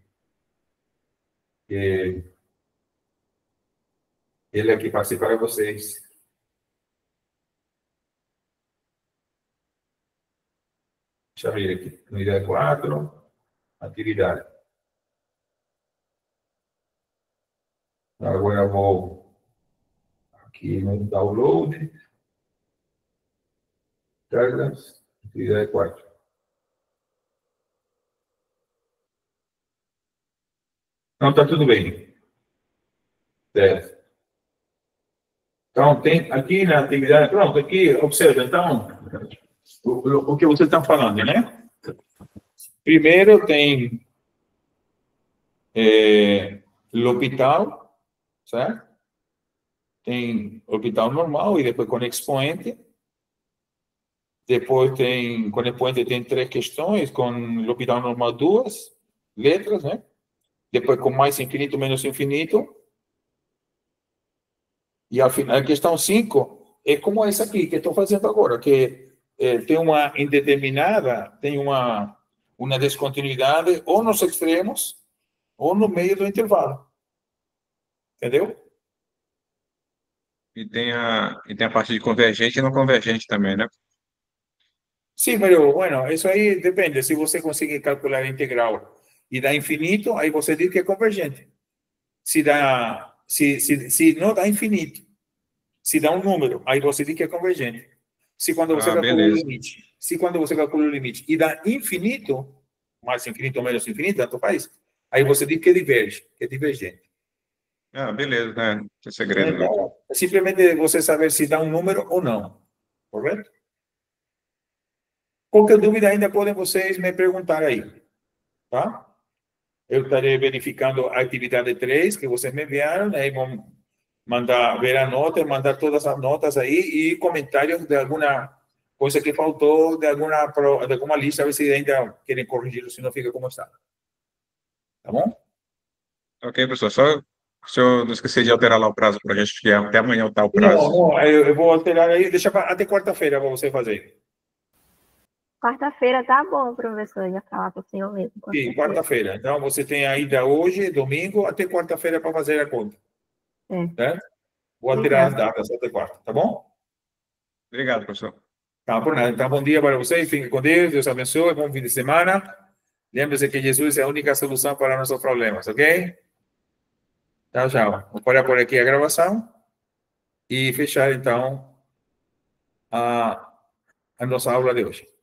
ele aqui passei para vocês. Deixa eu abrir aqui. Unidade 4, atividade. Agora eu vou aqui no download. Cargas, atividade 4. Não, está tudo bem. Certo. Então, tem aqui na atividade, pronto, aqui, observa, então, o que você está falando, né? Primeiro tem l'hospital, certo? Tem hospital normal e depois com expoente. Depois tem, com expoente tem 3 questões, com l'hospital normal 2 letras, né? Depois com mais infinito, menos infinito. E ao final, a questão 5 é como essa aqui que estou fazendo agora, que tem uma indeterminada, tem uma descontinuidade ou nos extremos ou no meio do intervalo. Entendeu? E tem a parte de convergente e não convergente também, né? Sim, mas, bueno, isso aí depende. Se você conseguir calcular a integral e dá infinito, aí você diz que é convergente. Se não dá infinito, se dá um número, aí você diz que é convergente. Se quando você calcula o limite, e dá infinito, mais infinito ou menos infinito, tanto faz, aí você diz que diverge, que é divergente. Ah, beleza, né? Não tem segredo, não. Então, é simplesmente você saber se dá um número ou não, correto? Qualquer dúvida ainda podem vocês me perguntar aí, tá? Eu estarei verificando a atividade 3 que vocês me enviaram, aí vão mandar ver a nota, mandar todas as notas aí e comentários de alguma coisa que faltou, de alguma lista, a ver se ainda querem corrigir, se não fica como está. Tá bom? Ok, professor. Só se eu não esquecer de alterar lá o prazo para a gente, que até amanhã está o prazo. Não, eu vou alterar aí, deixa até quarta-feira para você fazer. Quarta-feira tá bom, professor. Eu ia falar com o senhor mesmo. Sim, quarta-feira. Então, você tem ainda hoje, domingo, até quarta-feira para fazer a conta. Certo? Vou alterar as datas até quarta, tá bom? Obrigado, professor. Tá, por nada. Então, bom dia para vocês. Fiquem com Deus. Deus abençoe. Bom fim de semana. Lembre-se que Jesus é a única solução para nossos problemas, ok? Tchau, tchau. Vou parar por aqui a gravação e fechar, então, a nossa aula de hoje.